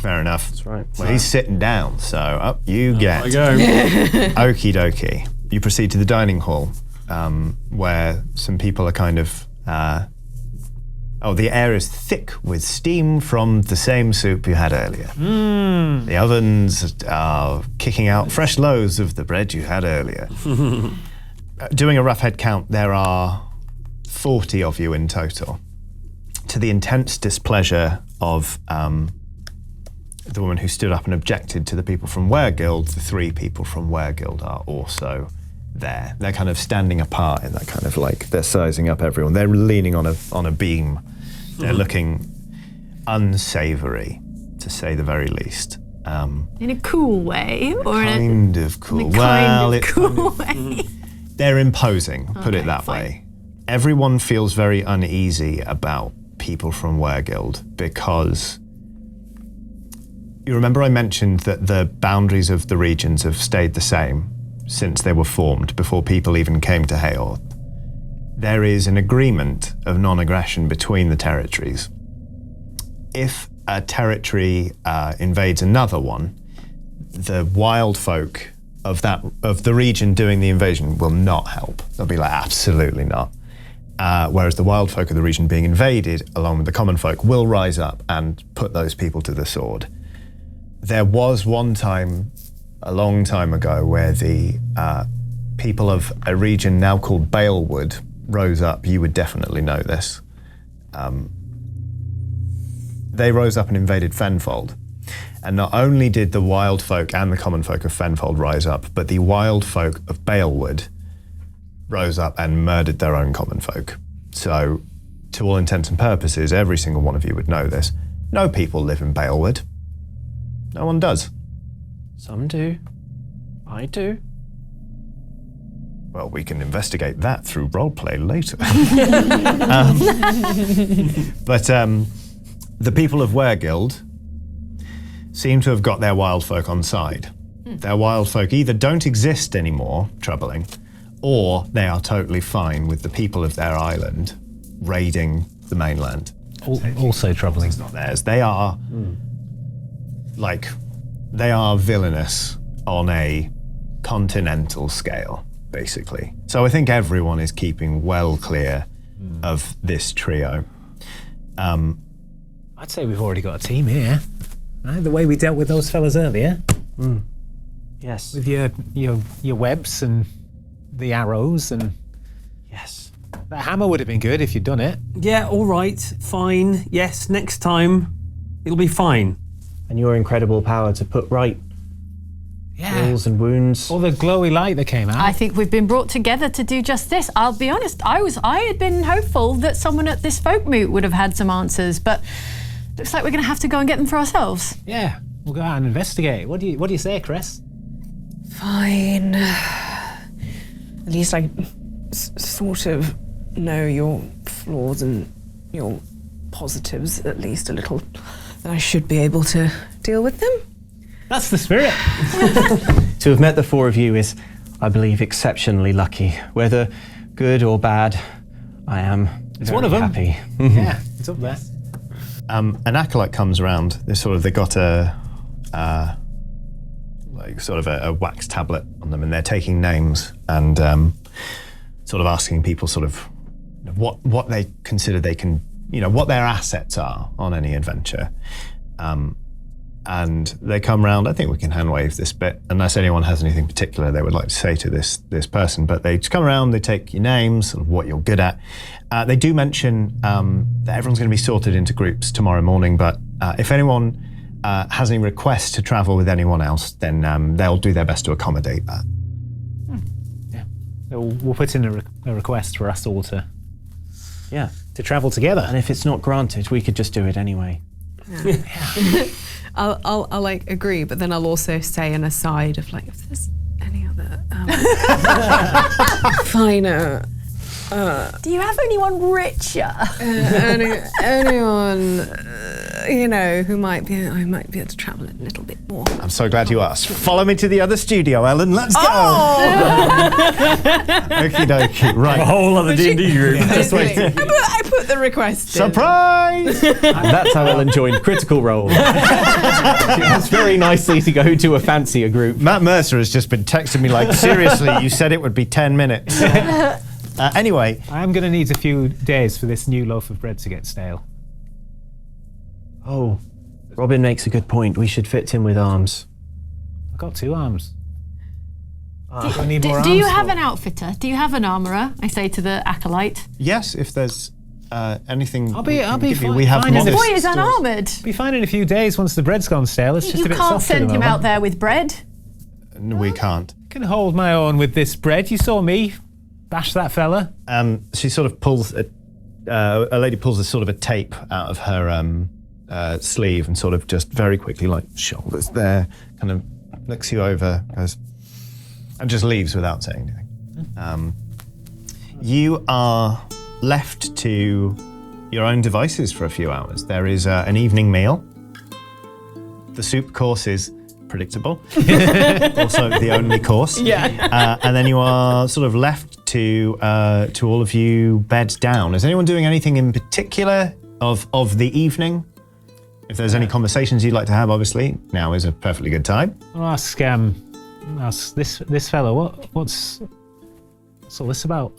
Fair enough. That's right. Well, he's sitting down, so up you get. I go. Okie dokie. You proceed to the dining hall, where some people are kind of... the air is thick with steam from the same soup you had earlier. The ovens are kicking out fresh loaves of the bread you had earlier. Doing a rough head count, there are 40 of you in total. To the intense displeasure of the woman who stood up and objected to the people from Wyrdwood, the 3 people from Wyrdwood are also there. They're kind of standing apart in that kind of like, they're sizing up everyone. They're leaning on a beam. They're looking unsavory, to say the very least. In a cool way, or Kind of cool. in a kind of it's cool way. They're imposing, put it Okay, that fine. way. Everyone feels very uneasy about people from Wyrdwood because you remember I mentioned that the boundaries of the regions have stayed the same since they were formed, before people even came to Haor. There is an agreement of non-aggression between the territories. If a territory invades another one, the wild folk of the region doing the invasion will not help. They'll be like, absolutely not. Whereas the wild folk of the region being invaded, along with the common folk, will rise up and put those people to the sword. There was one time, a long time ago, where the people of a region now called Wyrdwood rose up. You would definitely know this. They rose up and invaded Fenfold. And not only did the wild folk and the common folk of Fenfold rise up, but the wild folk of Wyrdwood rose up and murdered their own common folk. So, to all intents and purposes, every single one of you would know this. No people live in Wyrdwood. No one does. Some do. I do. Well, we can investigate that through roleplay later. But the people of Wyrdwood seem to have got their wild folk on side. Their wild folk either don't exist anymore, troubling, or they are totally fine with the people of their island raiding the mainland. Also troubling. It's not theirs. They are they are villainous on a continental scale, basically. So I think everyone is keeping well clear of this trio. I'd say we've already got a team here. Right? The way we dealt with those fellas earlier, Yes. with your webs and the arrows, and Yes. that hammer would have been good if you'd done it. Yeah, all right, fine. Yes, next time it'll be fine. And your incredible power to put right ills and wounds. All the glowy light that came out. I think we've been brought together to do just this. I'll be honest, I had been hopeful that someone at this Folkmoot would have had some answers, but looks like we're going to have to go and get them for ourselves. Yeah, we'll go out and investigate. What do you say, Chris? Fine. At least I sort of know your flaws and your positives at least a little. Then I should be able to deal with them. That's the spirit. To have met the 4 of you is, I believe, exceptionally lucky. Whether good or bad, I am one of them. happy. Yeah, it's up there. An acolyte comes around. They got a wax tablet on them, and they're taking names and sort of asking people what they consider they can, what their assets are on any adventure. And they come round. I think we can hand wave this bit, unless anyone has anything particular they would like to say to this person. But they just come around, they take your names, sort of what you're good at. They do mention that everyone's going to be sorted into groups tomorrow morning, but if anyone has any requests to travel with anyone else, then they'll do their best to accommodate that. Yeah, we'll put in a request for us all to Yeah. travel together. And if it's not granted, we could just do it anyway. I'll like agree, but then I'll also say an aside of like, if there's any other finer. Do you have anyone richer? Anyone who might be able to travel a little bit more. I'm so glad you asked. Follow me to the other studio, Ellen. Let's go. Okie dokie. Right. A whole other D&D group. Just wait. I put the request in. Surprise! And that's how Ellen joined Critical Role. She asked very nicely to go to a fancier group. Matt Mercer has just been texting me like, seriously, you said it would be 10 minutes. Anyway. I am going to need a few days for this new loaf of bread to get stale. Oh, Robin makes a good point. We should fit him with arms. I've got 2 arms. Do you have an outfitter? Do you have an armourer? I say to the acolyte. Yes, if there's anything I'll be fine. we have Fine. modest The boy is stores. unarmoured. Be fine in a few days once the bread's gone stale. It's just You a bit can't soft at the send him moment. out there with bread. No, we can't. I can hold my own with this bread. You saw me bash that fella. She sort of pulls a lady pulls a sort of a tape out of her sleeve and sort of just very quickly, like shoulders there, kind of looks you over, goes, and just leaves without saying anything. You are left to your own devices for a few hours. There is an evening meal. The soup course is predictable. Also the only course. Yeah. And then you are sort of left to all of you bed down. Is anyone doing anything in particular of the evening? If there's any conversations you'd like to have, obviously, now is a perfectly good time. I'll ask this fella, what's all this about?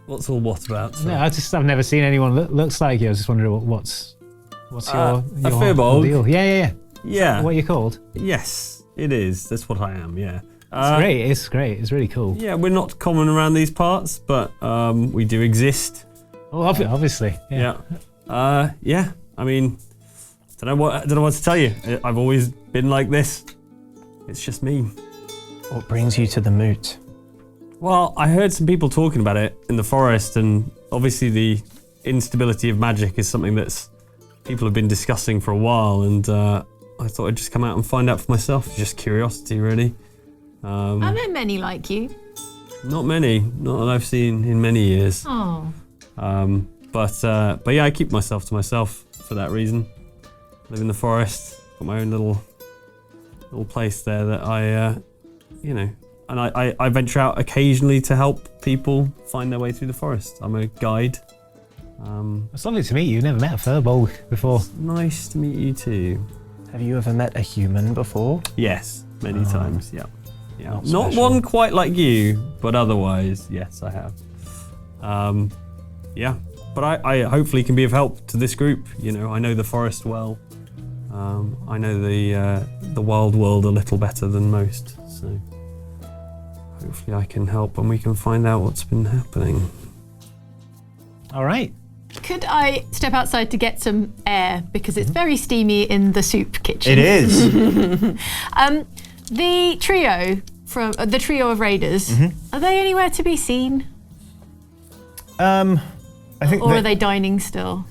What's all what about? No, I've never seen anyone looks like you. I was just wondering what's your Firbolg. deal? Yeah. Yeah. What are you called? Yes, it is. That's what I am, yeah. It's great. It's really cool. Yeah, we're not common around these parts, but we do exist. Oh, obviously. Yeah. Yeah. I mean, don't know what to tell you. I've always been like this. It's just me. What brings you to the moot? Well, I heard some people talking about it in the forest, and obviously the instability of magic is something that's people have been discussing for a while, and I thought I'd just come out and find out for myself. Just curiosity, really. I know many like you. Not many. Not that I've seen in many years. Oh. But yeah, I keep myself to myself for that reason. Live in the forest, got my own little place there that I, and I venture out occasionally to help people find their way through the forest. I'm a guide. It's lovely to meet you. Never met a Firbolg before. Nice to meet you too. Have you ever met a human before? Yes, many times. Yeah. Not Not special. one quite like you, but otherwise, yes, I have. Yeah, but I hopefully can be of help to this group. I know the forest well. I know the wild world a little better than most, so hopefully I can help and we can find out what's been happening. All right. Could I step outside to get some air, because it's very steamy in the soup kitchen? It is. The trio from the trio of raiders, are they anywhere to be seen, I think. or are they dining still?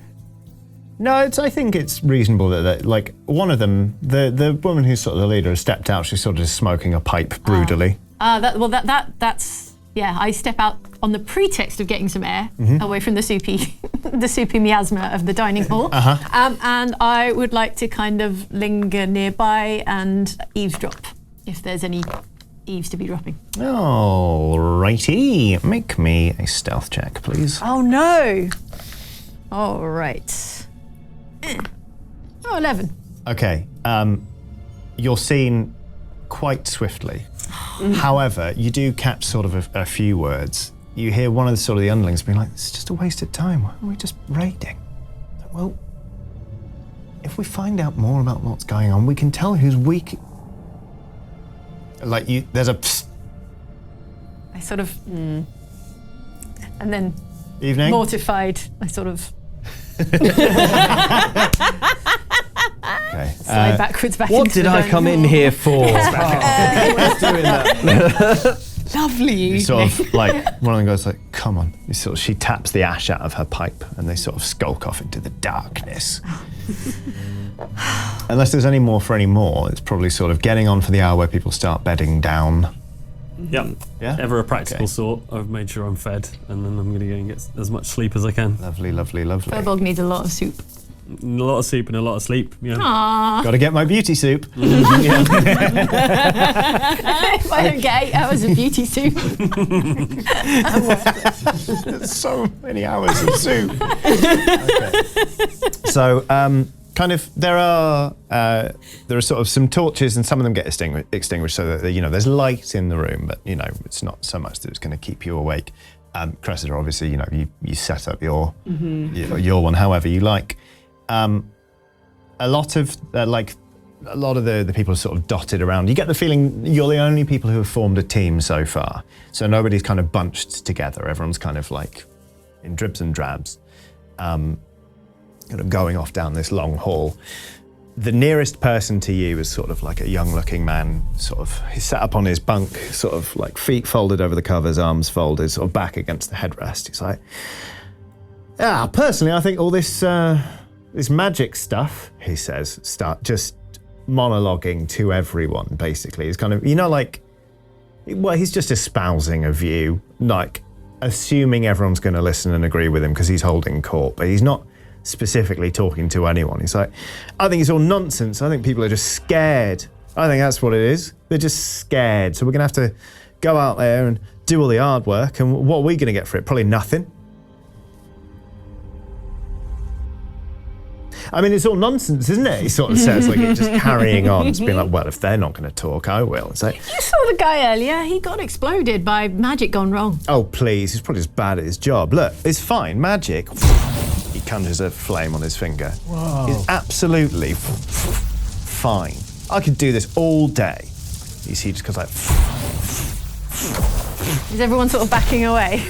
No, I think it's reasonable that like one of them, the woman who's sort of the leader, has stepped out. She's sort of just smoking a pipe broodily. That's yeah. I step out on the pretext of getting some air away from the soupy miasma of the dining hall, and I would like to kind of linger nearby and eavesdrop if there's any eaves to be dropping. Alrighty, make me a stealth check, please. Oh no! All right. 11. Okay, you're seen quite swiftly. However, you do catch sort of a few words. You hear one of the underlings being like, "It's just a waste of time. Why aren't we just raiding?" Well, if we find out more about what's going on, we can tell who's weak. Like there's a psst. I sort of, and then Evening. mortified, I sort of Okay. slide backwards back What into did the I dining come in hall. here for? Lovely You evening. sort of like one of them goes like, "Come on!" She taps the ash out of her pipe, and they sort of skulk off into the darkness. Unless there's any more for any more, it's probably sort of getting on for the hour where people start bedding down. Yep. Yeah. Ever a practical Okay. sort. I've made sure I'm fed, and then I'm going to go and get as much sleep as I can. Lovely, lovely, lovely. Firbolg needs a lot of soup. A lot of soup and a lot of sleep. Yeah. Aww. Got to get my beauty soup. If I don't get 8 hours of beauty soup. So many hours of soup. Okay. So, kind of, there are sort of some torches, and some of them get extinguished, so that there's light in the room, but it's not so much that it's going to keep you awake. Cressida, obviously, you set up your one however you like. A lot of the people are sort of dotted around. You get the feeling you're the only people who have formed a team so far. So nobody's kind of bunched together. Everyone's kind of like in dribs and drabs, kind of going off down this long hall. The nearest person to you is sort of like a young-looking man, he's sat up on his bunk, sort of like feet folded over the covers, arms folded, sort of back against the headrest. He's like, personally, I think all this magic stuff, he says, start just monologuing to everyone, basically. He's kind of, he's just espousing a view, like assuming everyone's going to listen and agree with him because he's holding court, but he's not specifically talking to anyone. He's like, I think it's all nonsense. I think people are just scared. I think that's what it is. They're just scared. So we're going to have to go out there and do all the hard work. And what are we going to get for it? Probably nothing. I mean, it's all nonsense, isn't it? He sort of says, like, it's just carrying on. It's being like, well, if they're not going to talk, I will. It's like, you saw the guy earlier. He got exploded by magic gone wrong. Oh, please. He's probably just bad at his job. Look, it's fine. Magic. He conjures a flame on his finger. Whoa. He's absolutely fine. I could do this all day. You see, he just goes like... Is everyone sort of backing away?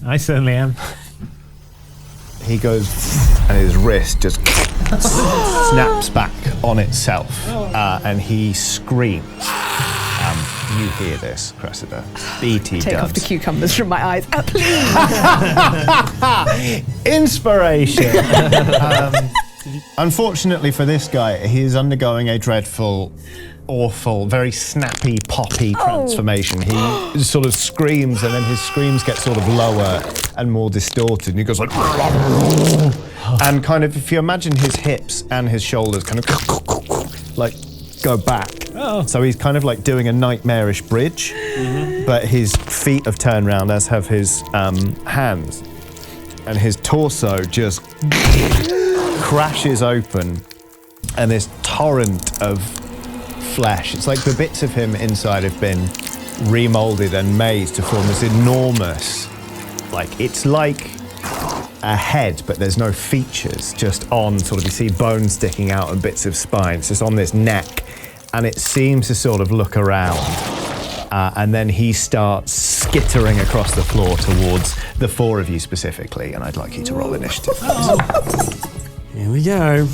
I certainly am. He goes, and his wrist just snaps back on itself, and he screams. You hear this, Cressida. BT Take off the dubs. cucumbers from my eyes. Inspiration. Unfortunately for this guy, he is undergoing a dreadful, awful, very snappy, poppy transformation. He sort of screams, and then his screams get sort of lower and more distorted. And he goes like, and kind of, if you imagine his hips and his shoulders kind of like go back. Oh. So he's kind of like doing a nightmarish bridge, but his feet have turned round, as have his hands, and his torso just crashes open, and this torrent of flesh. It's like the bits of him inside have been remolded and made to form this enormous, it's like a head, but there's no features, just on sort of, you see bones sticking out and bits of spine. It's just on this neck, and it seems to sort of look around. And then he starts skittering across the floor towards the four of you specifically, and I'd like you to roll initiative. Here we go.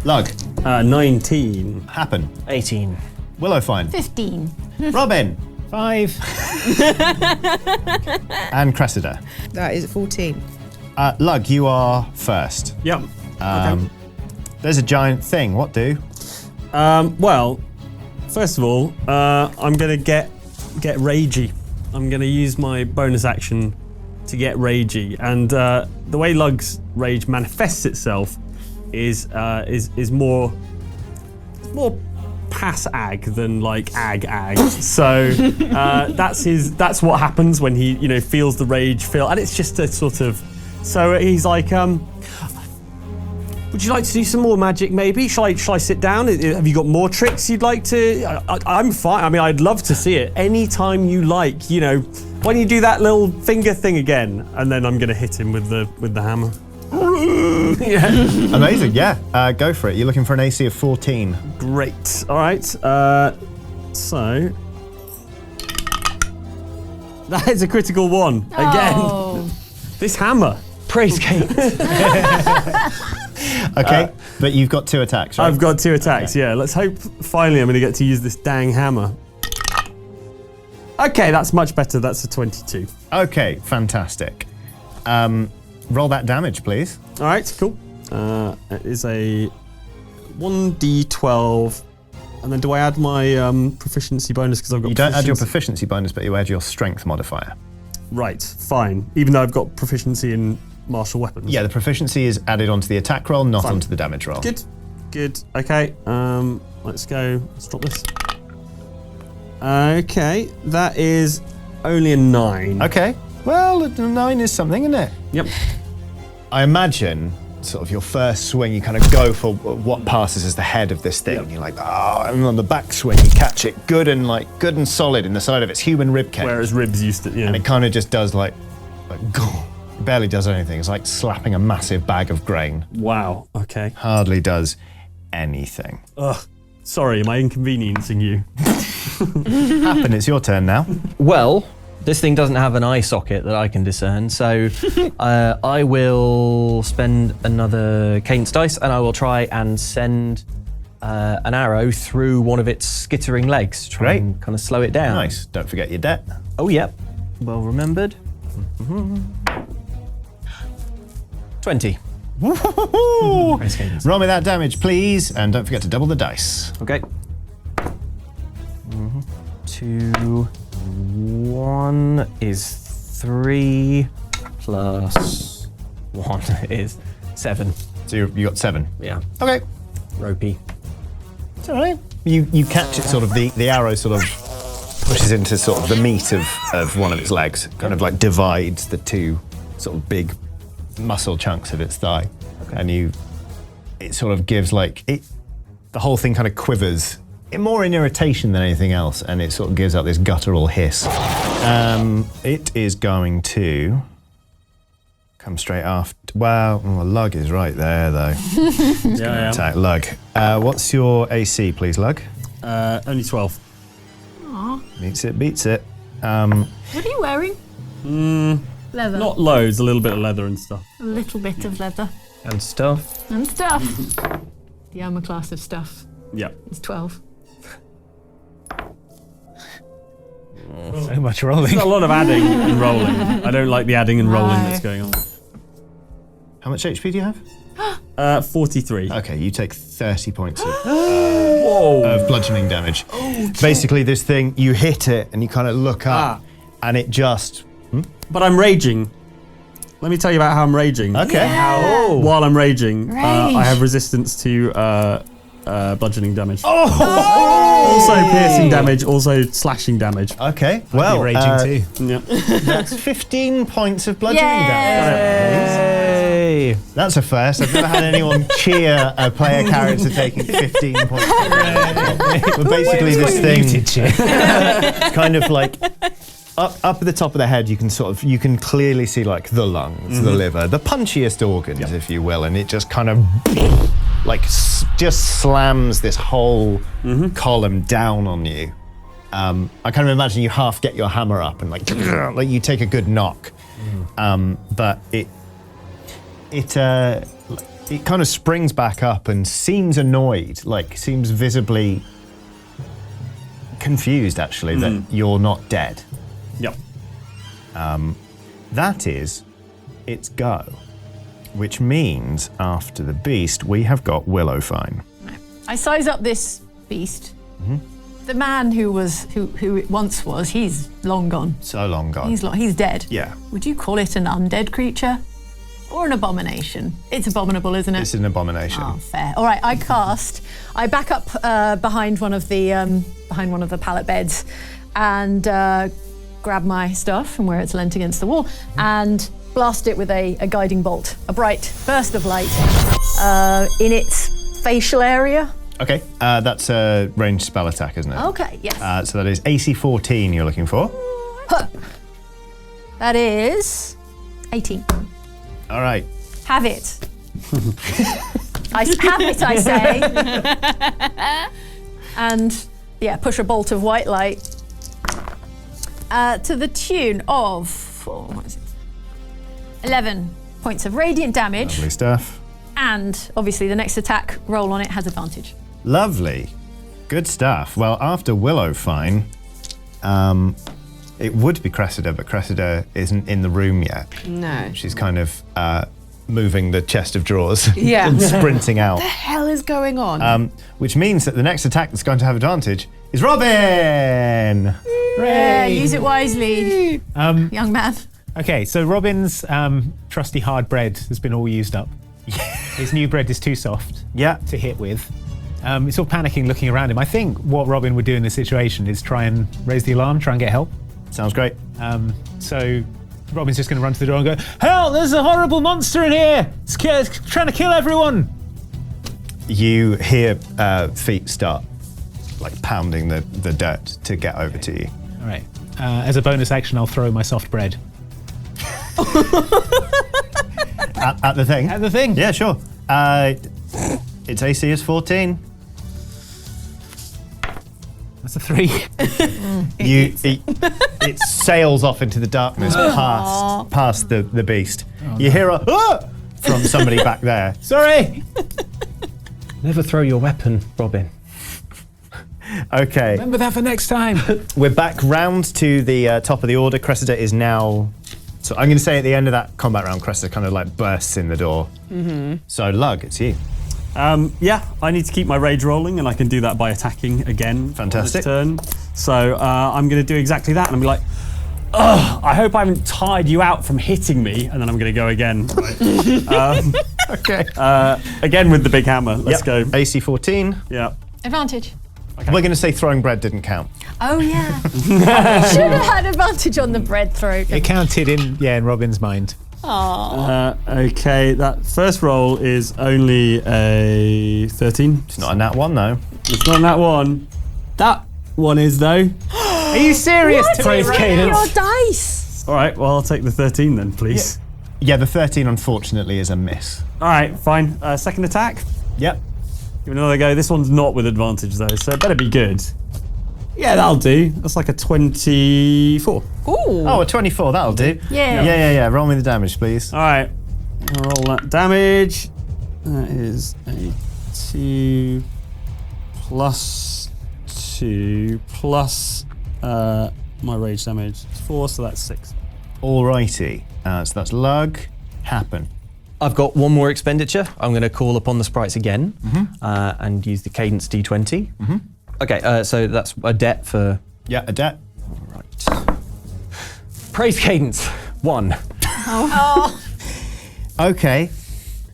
Lug. 19. Happen. 18. Willowfine. 15. Robin. 5. And Cressida. That is 14. Lug, you are first. Yep. There's a giant thing. What do? Well, first of all, I'm gonna get ragey. I'm gonna use my bonus action to get ragey, and the way Lug's rage manifests itself is more pass ag than like ag. So that's what happens when he feels the rage feel, and it's just a sort of. So he's like, would you like to do some more magic maybe? Shall I sit down? Have you got more tricks you'd like to? I'm fine. I mean, I'd love to see it anytime you like. Why don't you do that little finger thing again? And then I'm gonna hit him with the hammer. Yeah. Amazing. Yeah. Go for it. You're looking for an AC of 14. Great. All right. So that is a critical one again. This hammer. Praise Kate. Okay, but you've got 2 attacks, right? I've got 2 attacks, yeah. Let's hope finally I'm going to get to use this dang hammer. Okay, that's much better. That's a 22. Okay, fantastic. Roll that damage, please. All right, cool. It is a 1d12. And then do I add my proficiency bonus because I've got You don't add your proficiency bonus, but you add your strength modifier. Right, fine. Even though I've got proficiency in martial weapons. Yeah, the proficiency is added onto the attack roll, not Fine. onto the damage roll. Good. Okay, let's go. Let's drop this. Okay, that is only a 9. Okay. Well, a 9 is something, isn't it? Yep. I imagine sort of your first swing, you kind of go for what passes as the head of this thing. Yep. You're like, and on the back swing, you catch it good and solid in the side of its human rib cage. Whereas ribs used to, yeah. And it kind of just does like it barely does anything. It's like slapping a massive bag of grain. Wow, okay. Hardly does anything. Ugh. Sorry, am I inconveniencing you? Happen, it's your turn now. Well, this thing doesn't have an eye socket that I can discern, so I will spend another cadence dice and I will try and send an arrow through one of its skittering legs to try Great. and kind of slow it down. Nice. Don't forget your debt. Oh, yep. Well remembered. 20. Nice cadence. Roll me that damage, please, and don't forget to double the dice. Okay. 2, 1 is 3 plus 1 is 7. So you got 7. Yeah. Okay. Ropey. It's all right. You catch it, sort of the arrow sort of pushes into sort of the meat of one of its legs, kind of like divides the two sort of big muscle chunks of its thigh, and it sort of gives the whole thing kind of quivers, more in irritation than anything else, and it sort of gives out this guttural hiss. It is going to come straight after. Well, Lug is right there though. Yeah. Attack Lug. What's your AC, please, Lug? Only 12. Meets it, beats it. What are you wearing? Leather. Not loads, a little bit of leather and stuff. A little bit of leather. And stuff. And stuff. The armor class of stuff Yeah. is 12. So much rolling. There's a lot of adding and rolling. I don't like the adding and rolling that's going on. How much HP do you have? 43. Okay, you take 30 points of bludgeoning damage. Basically, this thing, you hit it and you kind of look up and it just... But I'm raging. Let me tell you about how I'm raging. Okay. While I'm raging, I Rage. have resistance to bludgeoning damage. Also piercing damage, also slashing damage. Okay, well, raging too. Yeah. that's 15 points of bludgeoning Yay! damage. Hey! That's a first. I've never had anyone cheer a player character taking 15 points of damage. But basically, this thing kind of like... Up at the top of the head, you can clearly see like the lungs, the liver, the punchiest organs, if you will, and it just kind of just slams this whole column down on you. I kind of imagine you half get your hammer up and like you take a good knock, but it kind of springs back up and seems annoyed, seems visibly confused actually that you're not dead. Yep. That is its go, which means after the beast, we have got Willowfine. I size up this beast. The man who it once was, he's long gone. So long gone. He's dead. Yeah. Would you call it an undead creature? Or an abomination? It's abominable, isn't it? It's an abomination. Oh, fair. All right, I back up behind one of the pallet beds and grab my stuff from where it's leant against the wall and blast it with a guiding bolt, a bright burst of light in its facial area. Okay, that's a ranged spell attack, isn't it? Okay, yes. So that is AC 14 you're looking for. Huh. That is 18. All right. Have it. Have it, I say. And yeah, push a bolt of white light to the tune of 11 points of radiant damage. Lovely stuff. And obviously the next attack roll on it has advantage. Lovely. Good stuff. Well, after Willowfine, it would be Cressida, but Cressida isn't in the room yet. No. She's kind of moving the chest of drawers Yeah. and sprinting out. What the hell is going on? Which means that the next attack that's going to have advantage is Robin! Yeah, use it wisely, young man. Okay, so Robin's trusty hard bread has been all used up. His new bread is too soft to hit with. He's sort of panicking, looking around him. I think what Robin would do in this situation is try and raise the alarm, try and get help. Sounds great. So Robin's just going to run to the door and go, "Help! There's a horrible monster in here! It's trying to kill everyone!" You hear feet start like pounding the dirt to get over to you. All right. As a bonus action, I'll throw my soft bread. At the thing? At the thing. Yeah, sure. Its AC is 14. That's a 3. It sails off into the darkness past the beast. You hear a "Ah!" from somebody back there. Sorry! Never throw your weapon, Robin. Okay. Remember that for next time. We're back round to the top of the order. Cressida is now... So I'm going to say at the end of that combat round, Cressida kind of like bursts in the door. So Lug, it's you. Yeah, I need to keep my rage rolling, and I can do that by attacking again. Fantastic. On this turn. So I'm going to do exactly that, and I'm like, "Ugh, I hope I haven't tired you out from hitting me," and then I'm going to go again. Right. Okay. Again with the big hammer. Let's go. AC 14. Yeah. Advantage. We're going to say throwing bread didn't count. Oh yeah. Should have had advantage on the bread throw. It counted in Robin's mind. Okay, that first roll is only a 13. It's not a nat one, though. It's not that one. That one is, though. Are you serious? Praise Cadence. Your dice. All right, well, I'll take the 13 then, please. Yeah, the 13 unfortunately is a miss. All right, fine. Second attack. Yep. Give it another go. This one's not with advantage, though, so it better be good. Yeah, that'll do. That's like a 24. Oh, a 24, that'll do. Yeah. Yeah. Roll me the damage, please. All right, I'll roll that damage. That is a 2 plus 2 plus my rage damage. It's 4, so that's 6. Alrighty. So that's Lug. Happen. I've got one more expenditure. I'm going to call upon the sprites again and use the cadence D20. Okay, so that's a debt for... Yeah, a debt. Right. Praise cadence, 1. Okay.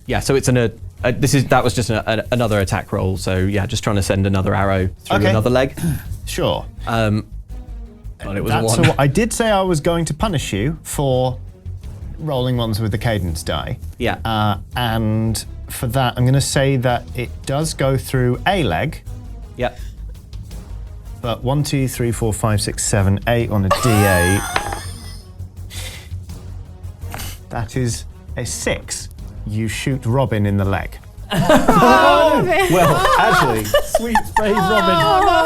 Yeah, so it's that was just another attack roll. So yeah, just trying to send another arrow through another leg. Sure. But it was a 1. I did say I was going to punish you for rolling ones with the cadence die. Yeah. And for that, I'm going to say that it does go through a leg. Yeah. But 1, 2, 3, 4, 5, 6, 7, 8 on a D8. That is a 6. You shoot Robin in the leg. Well, actually, Sweet brave Robin.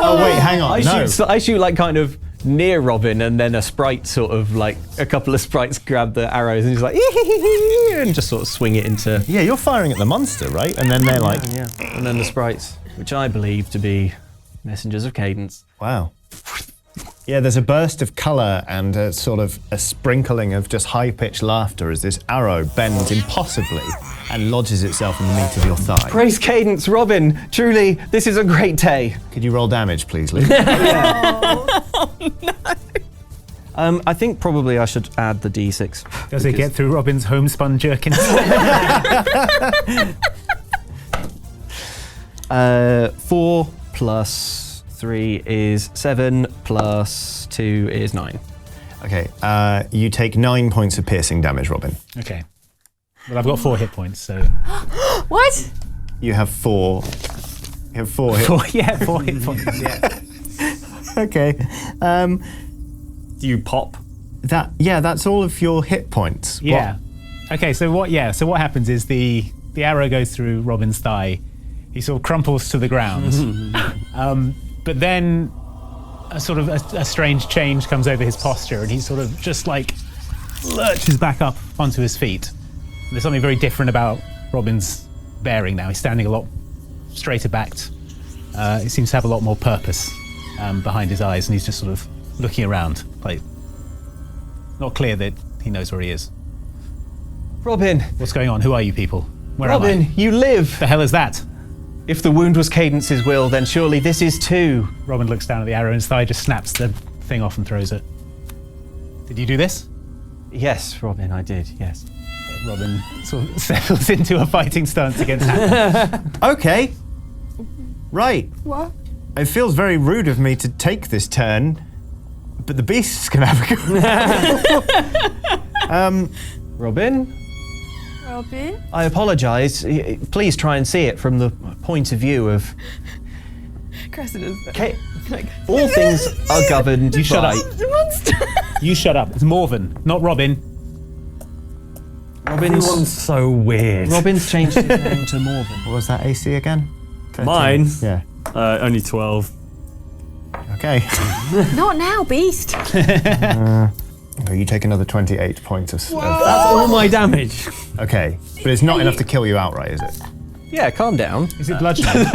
Oh wait, hang on. I shoot like kind of near Robin, and then a sprite sort of like a couple of sprites grab the arrows and just like and just sort of swing it into. Yeah, you're firing at the monster, right? And then they're like, And then the sprites, which I believe to be messengers of cadence. wow. Yeah, there's a burst of colour and a sort of a sprinkling of just high-pitched laughter as this arrow bends impossibly and lodges itself in the meat of your thigh. Praise cadence, Robin. Truly, this is a great day. Could you roll damage, please, Lee? I think probably I should add the D6. Does it get through Robin's homespun jerkin? 4 plus 3 is 7, plus 2 is 9. Okay, you take 9 points of piercing damage, Robin. Okay. Well, I've got 4 hit points, so... What? You have 4. You have 4 hit 4 hit points, yeah. Okay. Do you pop? That's all of your hit points. Yeah. Okay, so what happens is the arrow goes through Robin's thigh. He sort of crumples to the ground. But then a sort of a strange change comes over his posture, and he sort of just like lurches back up onto his feet. And there's something very different about Robin's bearing now. He's standing a lot straighter backed. He seems to have a lot more purpose behind his eyes, and he's just sort of looking around, like not clear that he knows where he is. Robin. What's going on? Who are you people? Where am I? Robin, you live. The hell is that? If the wound was Cadence's will, then surely this is too. Robin looks down at the arrow and his thigh just snaps. The thing off and throws it. Did you do this? Yes, Robin, I did, yes. Robin sort of settles into a fighting stance against Hannah. Okay. Right. What? It feels very rude of me to take this turn, but the beast's gonna have a go. Robin, Robin? I apologise. Please try and see it from the point of view of... Cressida's all things are governed You shut by... up. monster. You shut up. It's Morven, not Robin. Everyone's so weird. Robin's changed his name to Morven. What was that AC again? 13? Mine? Yeah. Only 12. Okay. Not now, beast. You take another 28 points of... That's all my damage. Okay, but it's not enough to kill you outright, is it? Yeah, calm down. Is it bludgeoning?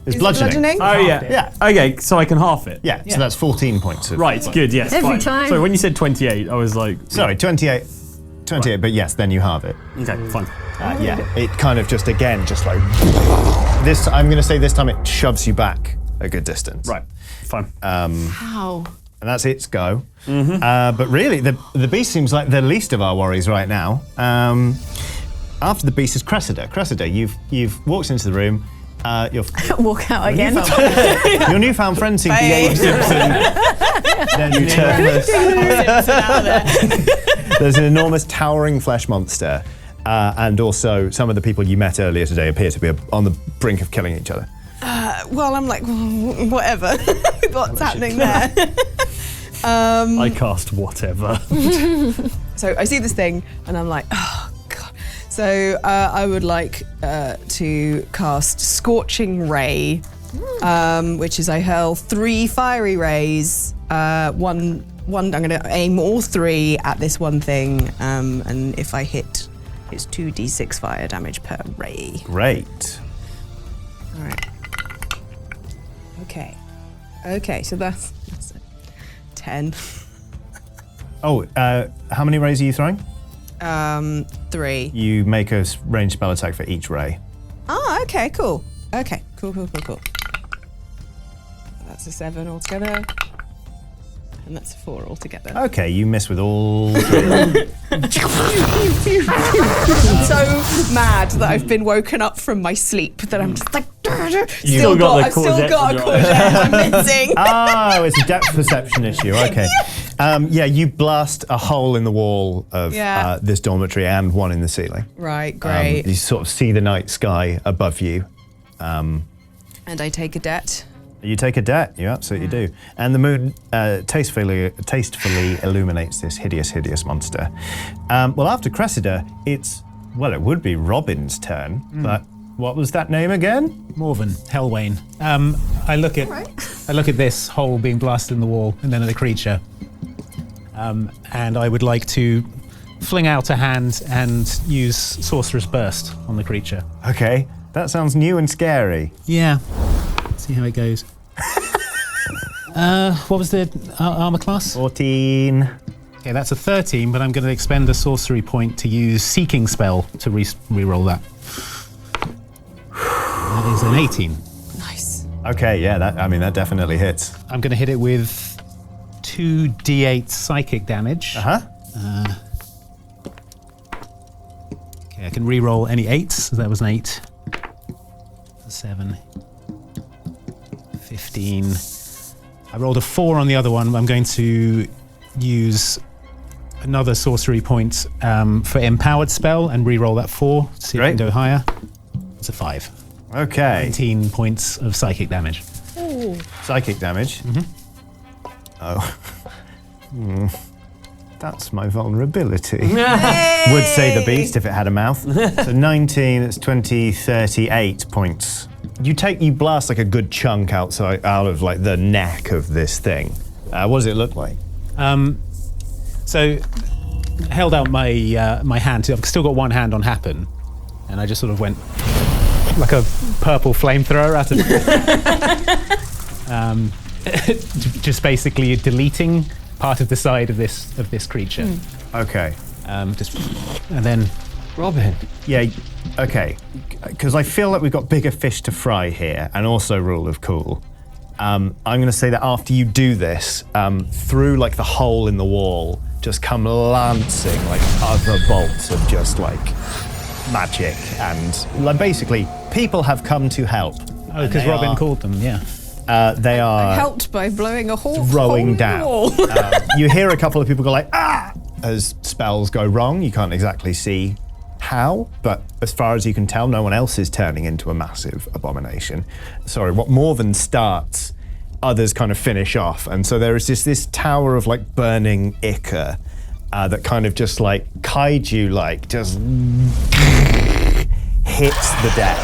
It's bludgeoning. Oh, yeah. Yeah. Okay, so I can half it. Yeah, so that's 14 points. Right, good, yes. Every fine. time. So when you said 28, I was like... Sorry, 28, but yes, then you halve it. Okay, fine. Yeah, it kind of just, again, just like... This, I'm going to say this time it shoves you back a good distance. Right, fine. How? And that's its go. But really, the beast seems like the least of our worries right now. After the beast is Cressida. Cressida, you've walked into the room. Walk out again. Your newfound friend seems to be Abe Simpson. There's an enormous towering flesh monster. And also, some of the people you met earlier today appear to be on the brink of killing each other. Well, I'm like, whatever. What's happening there? I cast whatever. So I see this thing and I'm like, oh, God. So I would like to cast Scorching Ray, which is I hurl 3 fiery rays. One. I'm going to aim all 3 at this one thing. And if I hit, it's 2d6 fire damage per ray. Great. All right. Okay, so that's 10. Oh, how many rays are you throwing? 3. You make a ranged spell attack for each ray. Oh, okay, cool. Okay, cool. That's a 7 altogether. And that's a 4 altogether. Okay, you miss with all 3. I'm so mad that I've been woken up from my sleep that I'm just like, I've still got a courgette I'm missing. Oh, it's a depth perception issue. Okay. Yeah, you blast a hole in the wall of this dormitory and one in the ceiling. Right, great. You sort of see the night sky above you. And I take a debt. You take a debt, you absolutely do. And the moon tastefully illuminates this hideous monster. Well, after Cressida, it would be Robin's turn, but what was that name again? Morven, Hellwain. I look at this hole being blasted in the wall, and then at the creature. And I would like to fling out a hand and use Sorcerer's Burst on the creature. Okay, that sounds new and scary. Yeah. See how it goes. What was the armor class? 14. Okay, that's a 13, but I'm going to expend a sorcery point to use Seeking Spell to re-roll that. That is an 18. Nice. Okay, yeah, that definitely hits. I'm going to hit it with 2d8 psychic damage. Uh-huh. Okay, I can re-roll any 8s, so that was an 8. 7. 15. I rolled a 4 on the other one. I'm going to use another sorcery point for Empowered Spell and re-roll that 4 to see if I can go higher. It's a 5. Okay. 19 points of psychic damage. Ooh. Psychic damage? Oh. That's my vulnerability. Would say the beast if it had a mouth. So 19, that's 20, 38 points. You blast like a good chunk out of like the neck of this thing. What does it look like? So, held out my hand. I've still got one hand on Happen, and I just sort of went like a purple flamethrower out of just basically deleting part of the side of this creature. Okay. And then Robin. Yeah, okay. Because I feel like we've got bigger fish to fry here, and also rule of cool. I'm going to say that after you do this, through like the hole in the wall, just come lancing like other bolts of just like magic, and like basically people have come to help. Oh, because Robin called them, yeah. They are Helped by blowing a hole throwing in the down. wall. You hear a couple of people go like, ah, as spells go wrong. You can't exactly see how, but as far as you can tell, no one else is turning into a massive abomination. Sorry, what Morven starts, others kind of finish off. And so there is this tower of like burning ichor that kind of just like kaiju like just hits the deck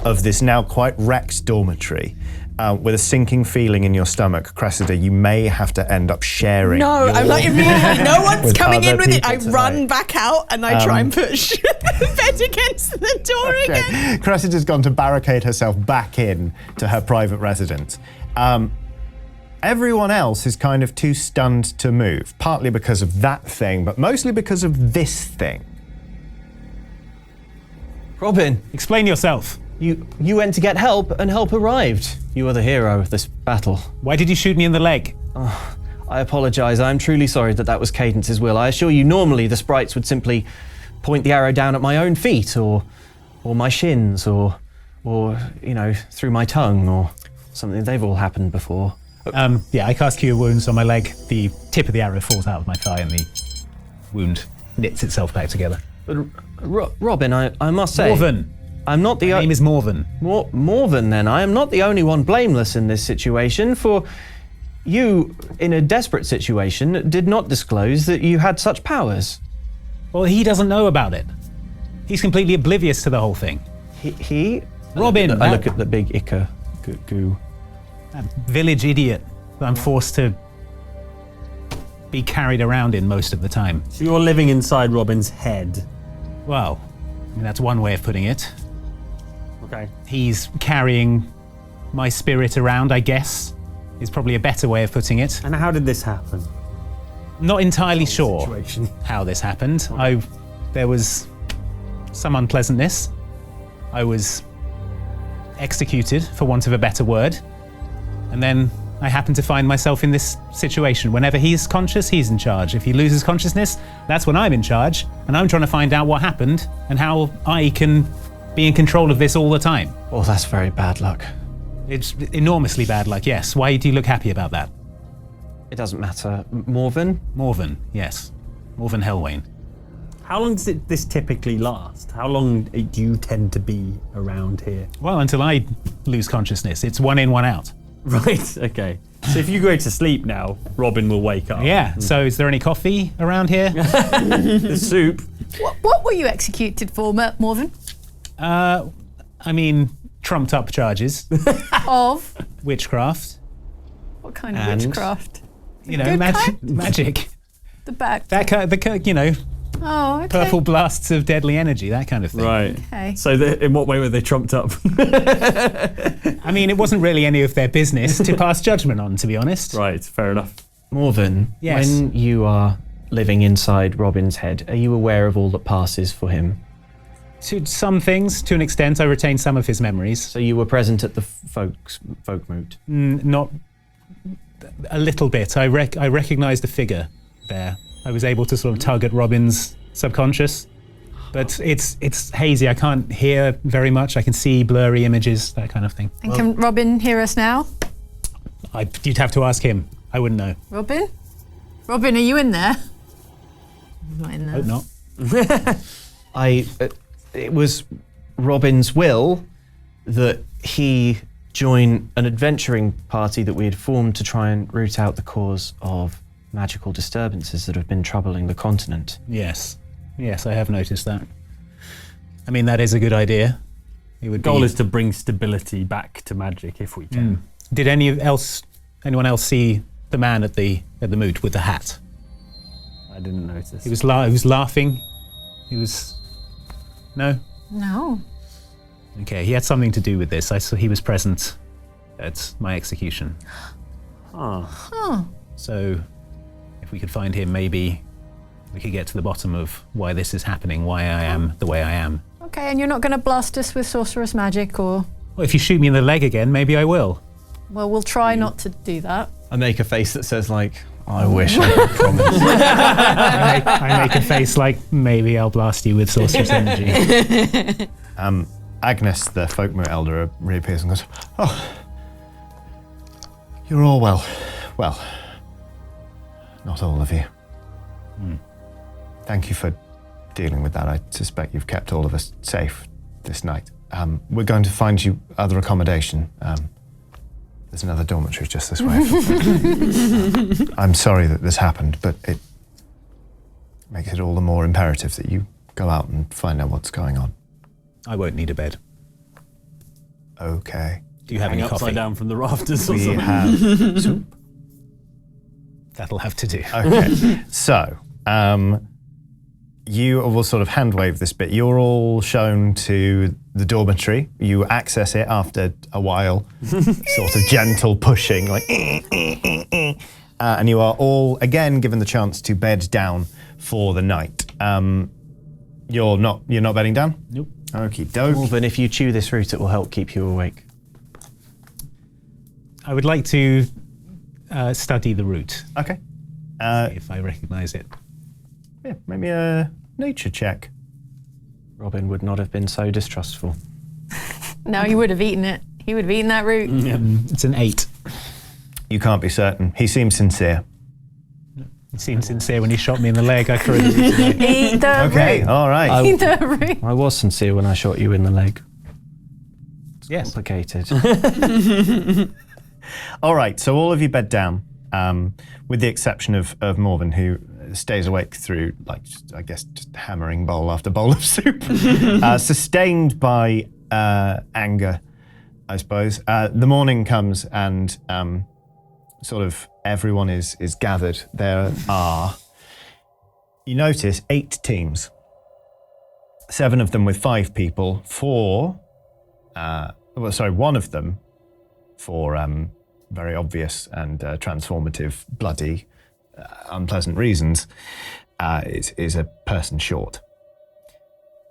of this now quite wrecked dormitory. With a sinking feeling in your stomach, Cressida, you may have to end up sharing. No, I'm like immediately, no one's with coming in other with it. I people run tonight. back out and I try and push the bed against the door again. Cressida's gone to barricade herself back in to her private residence. Everyone else is kind of too stunned to move, partly because of that thing, but mostly because of this thing. Robin, Explain yourself. you went to get help, and help arrived. You are the hero of this battle. Why did you shoot me in the leg? I apologise. I am truly sorry that was Cadence's will. I assure you, normally the sprites would simply point the arrow down at my own feet, or my shins, or you know, through my tongue, or something. They've all happened before. Yeah, I cast Cure Wounds on my leg. The tip of the arrow falls out of my thigh and the wound knits itself back together. But Robin, I must say, Morven. I'm not the My name is Morven. Morven. Then I am not the only one blameless in this situation. For you, in a desperate situation, did not disclose that you had such powers. Well, he doesn't know about it. He's completely oblivious to the whole thing. He Robin, I that- look at the big ichor goo. That village idiot that I'm forced to be carried around in most of the time. So you're living inside Robin's head. Well, I mean, that's one way of putting it. Okay. He's carrying my spirit around, I guess, is probably a better way of putting it. And how did this happen? Not entirely sure Situation. how this happened. There was some unpleasantness. I was executed, for want of a better word. And then I happened to find myself in this situation. Whenever he's conscious, he's in charge. If he loses consciousness, that's when I'm in charge. And I'm trying to find out what happened and how I can be in control of this all the time. Oh, that's very bad luck. It's enormously bad luck, yes. Why do you look happy about that? It doesn't matter. Morven? Morven, yes. Morven Helwain. How long does this typically last? How long do you tend to be around here? Well, until I lose consciousness. It's one in, one out. Right, okay. So if you go to sleep now, Robin will wake up. Yeah, so is there any coffee around here? The soup. What were you executed for, Morven? I mean, trumped up charges. Of Witchcraft. what kind of And? witchcraft? You know, Good magic. kind? Magic. The back. That kind, you know, Oh, okay. purple blasts of deadly energy, that kind of thing. Right. Okay. So in what way were they trumped up? I mean, it wasn't really any of their business to pass judgment on, to be honest. Right, fair enough. Morven, Yes. when you are living inside Robin's head, are you aware of all that passes for him? To some things, to an extent, I retain some of his memories. So you were present at the Folkmoot. Not a little bit. I recognised a figure there. I was able to sort of tug at Robin's subconscious, but it's hazy. I can't hear very much. I can see blurry images, that kind of thing. And can Robin hear us now? You'd have to ask him. I wouldn't know. Robin? Robin, are you in there? Not in there. Hope not. It was Robin's will that he join an adventuring party that we had formed to try and root out the cause of magical disturbances that have been troubling the continent. Yes, I have noticed that. I mean, that is a good idea. It would The goal be. is to bring stability back to magic if we can. Did anyone else see the man at the moot with the hat? I didn't notice. He was laughing. He was. No. No. Okay, he had something to do with this. I saw he was present at my execution. So, if we could find him, maybe we could get to the bottom of why this is happening, why I am the way I am. Okay, and you're not going to blast us with sorcerous magic or... Well, if you shoot me in the leg again, maybe I will. Well, we'll try not to do that. I make a face that says like, I wish I could promise. I make a face like maybe I'll blast you with sorceress energy. Agnes, the Folkmoot elder, reappears and goes, "Oh, you're all well. Well, not all of you. Thank you for dealing with that. I suspect you've kept all of us safe this night. We're going to find you other accommodation. There's another dormitory just this way. I'm sorry that this happened, but it makes it all the more imperative that you go out and find out what's going on." I won't need a bed. Okay. Do you have Hang any upside coffee? down from the rafters or We something. have soup. That'll have to do. Okay. So, you will sort of hand wave this bit. You're all shown to the dormitory. You access it after a while, sort of gentle pushing, like, and you are all again given the chance to bed down for the night. You're not bedding down? Nope. Okie doke. Morven, if you chew this root, it will help keep you awake. I would like to study the route, Okay. if I recognise it. Yeah, maybe a nature check. Robin would not have been so distrustful. No, he would have eaten it. He would have eaten that root. It's an 8. You can't be certain. He seems sincere. He seemed sincere when he shot me in the leg. I threw it away. Eat the Okay, root. all right. Eat the root. I was sincere when I shot you in the leg. Yes. Complicated. All right, so all of you bed down, with the exception of Morven, who stays awake through, like, I guess, just hammering bowl after bowl of soup, sustained by anger, I suppose. The morning comes and sort of everyone is gathered. There are, you notice, 8 teams. 7 of them with 5 people, 1 of them for very obvious and transformative, bloody, unpleasant reasons, is a person short.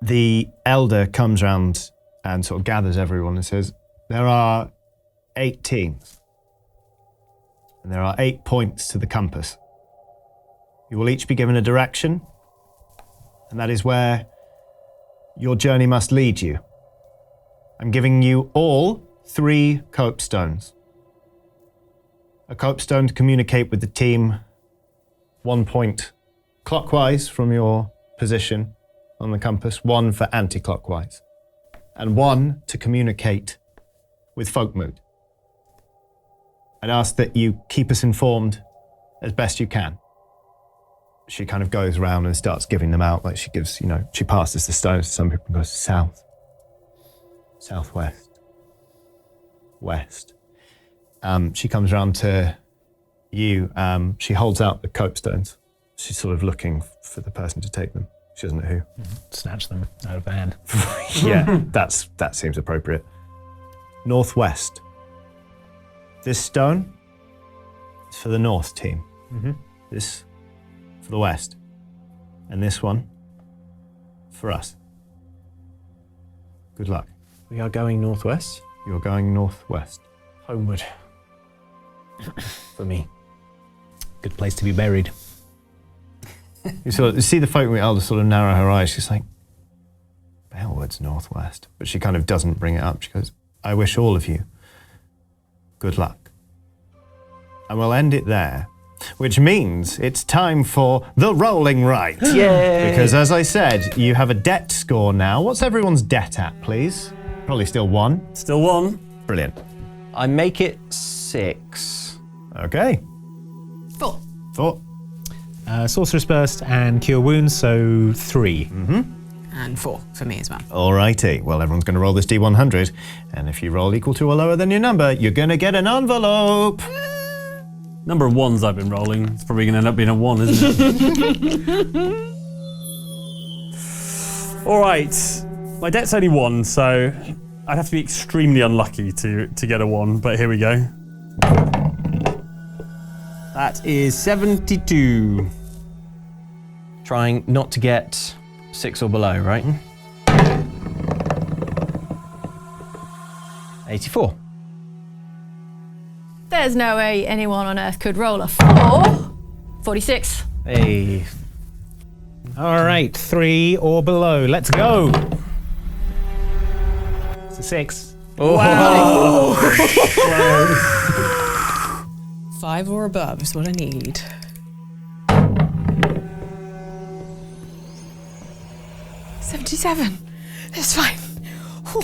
The elder comes round and sort of gathers everyone and says, there are 8 teams. And there are 8 points to the compass. You will each be given a direction, and that is where your journey must lead you. I'm giving you all 3 copestones. A copestone to communicate with the team 1 point clockwise from your position on the compass, 1 for anti-clockwise, and 1 to communicate with Folkmoot. I'd ask that you keep us informed as best you can. She kind of goes around and starts giving them out, like she gives, she passes the stones to some people and goes south, southwest, west. She comes around to you. She holds out the copestones. She's sort of looking for the person to take them. She doesn't know who. Snatch them out of her hand. Yeah, that seems appropriate. Northwest. This stone is for the north team. This for the west. And this one for us. Good luck. We are going northwest. You're going northwest. Homeward. For me. Good place to be buried. You see the Folkmoot elder sort of narrow her eyes. She's like, Bellwood's northwest. But she kind of doesn't bring it up. She goes, I wish all of you good luck. And we'll end it there, which means it's time for the rolling right. Yay! Because as I said, you have a debt score now. What's everyone's debt at, please? Probably still 1. Still 1. Brilliant. I make it 6. Okay. 4. 4. Sorcerer's Burst and Cure Wounds, so 3. And 4 for me as well. Alrighty. Well, everyone's going to roll this D100. And if you roll equal to or lower than your number, you're going to get an envelope. Number of 1s I've been rolling. It's probably going to end up being a 1, isn't it? All right. My debt's only 1, so I'd have to be extremely unlucky to get a 1, but here we go. That is 72. Trying not to get 6 or below, right? 84. There's no way anyone on Earth could roll a 4. 46. Hey. All right, 3 or below. Let's go. It's a 6. Wow. 5 or above is what I need. $77. That's fine. Whew.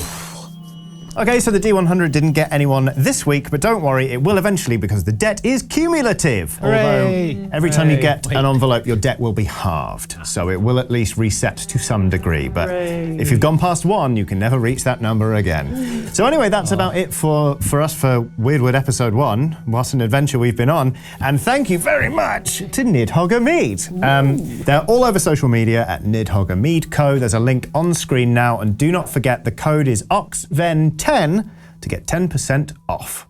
Okay, so the D100 didn't get anyone this week, but don't worry, it will eventually because the debt is cumulative. Hooray. Although every time you Hooray. get an envelope, your debt will be halved. So it will at least reset to some degree. But if you've gone past 1, you can never reach that number again. So anyway, that's about it for us for Wyrdwood Episode 1. What an adventure we've been on. And thank you very much to Nidhogger Mead. They're all over social media at Nidhogger Mead Co. There's a link on screen now. And do not forget, the code is Oxven10 to get 10% off.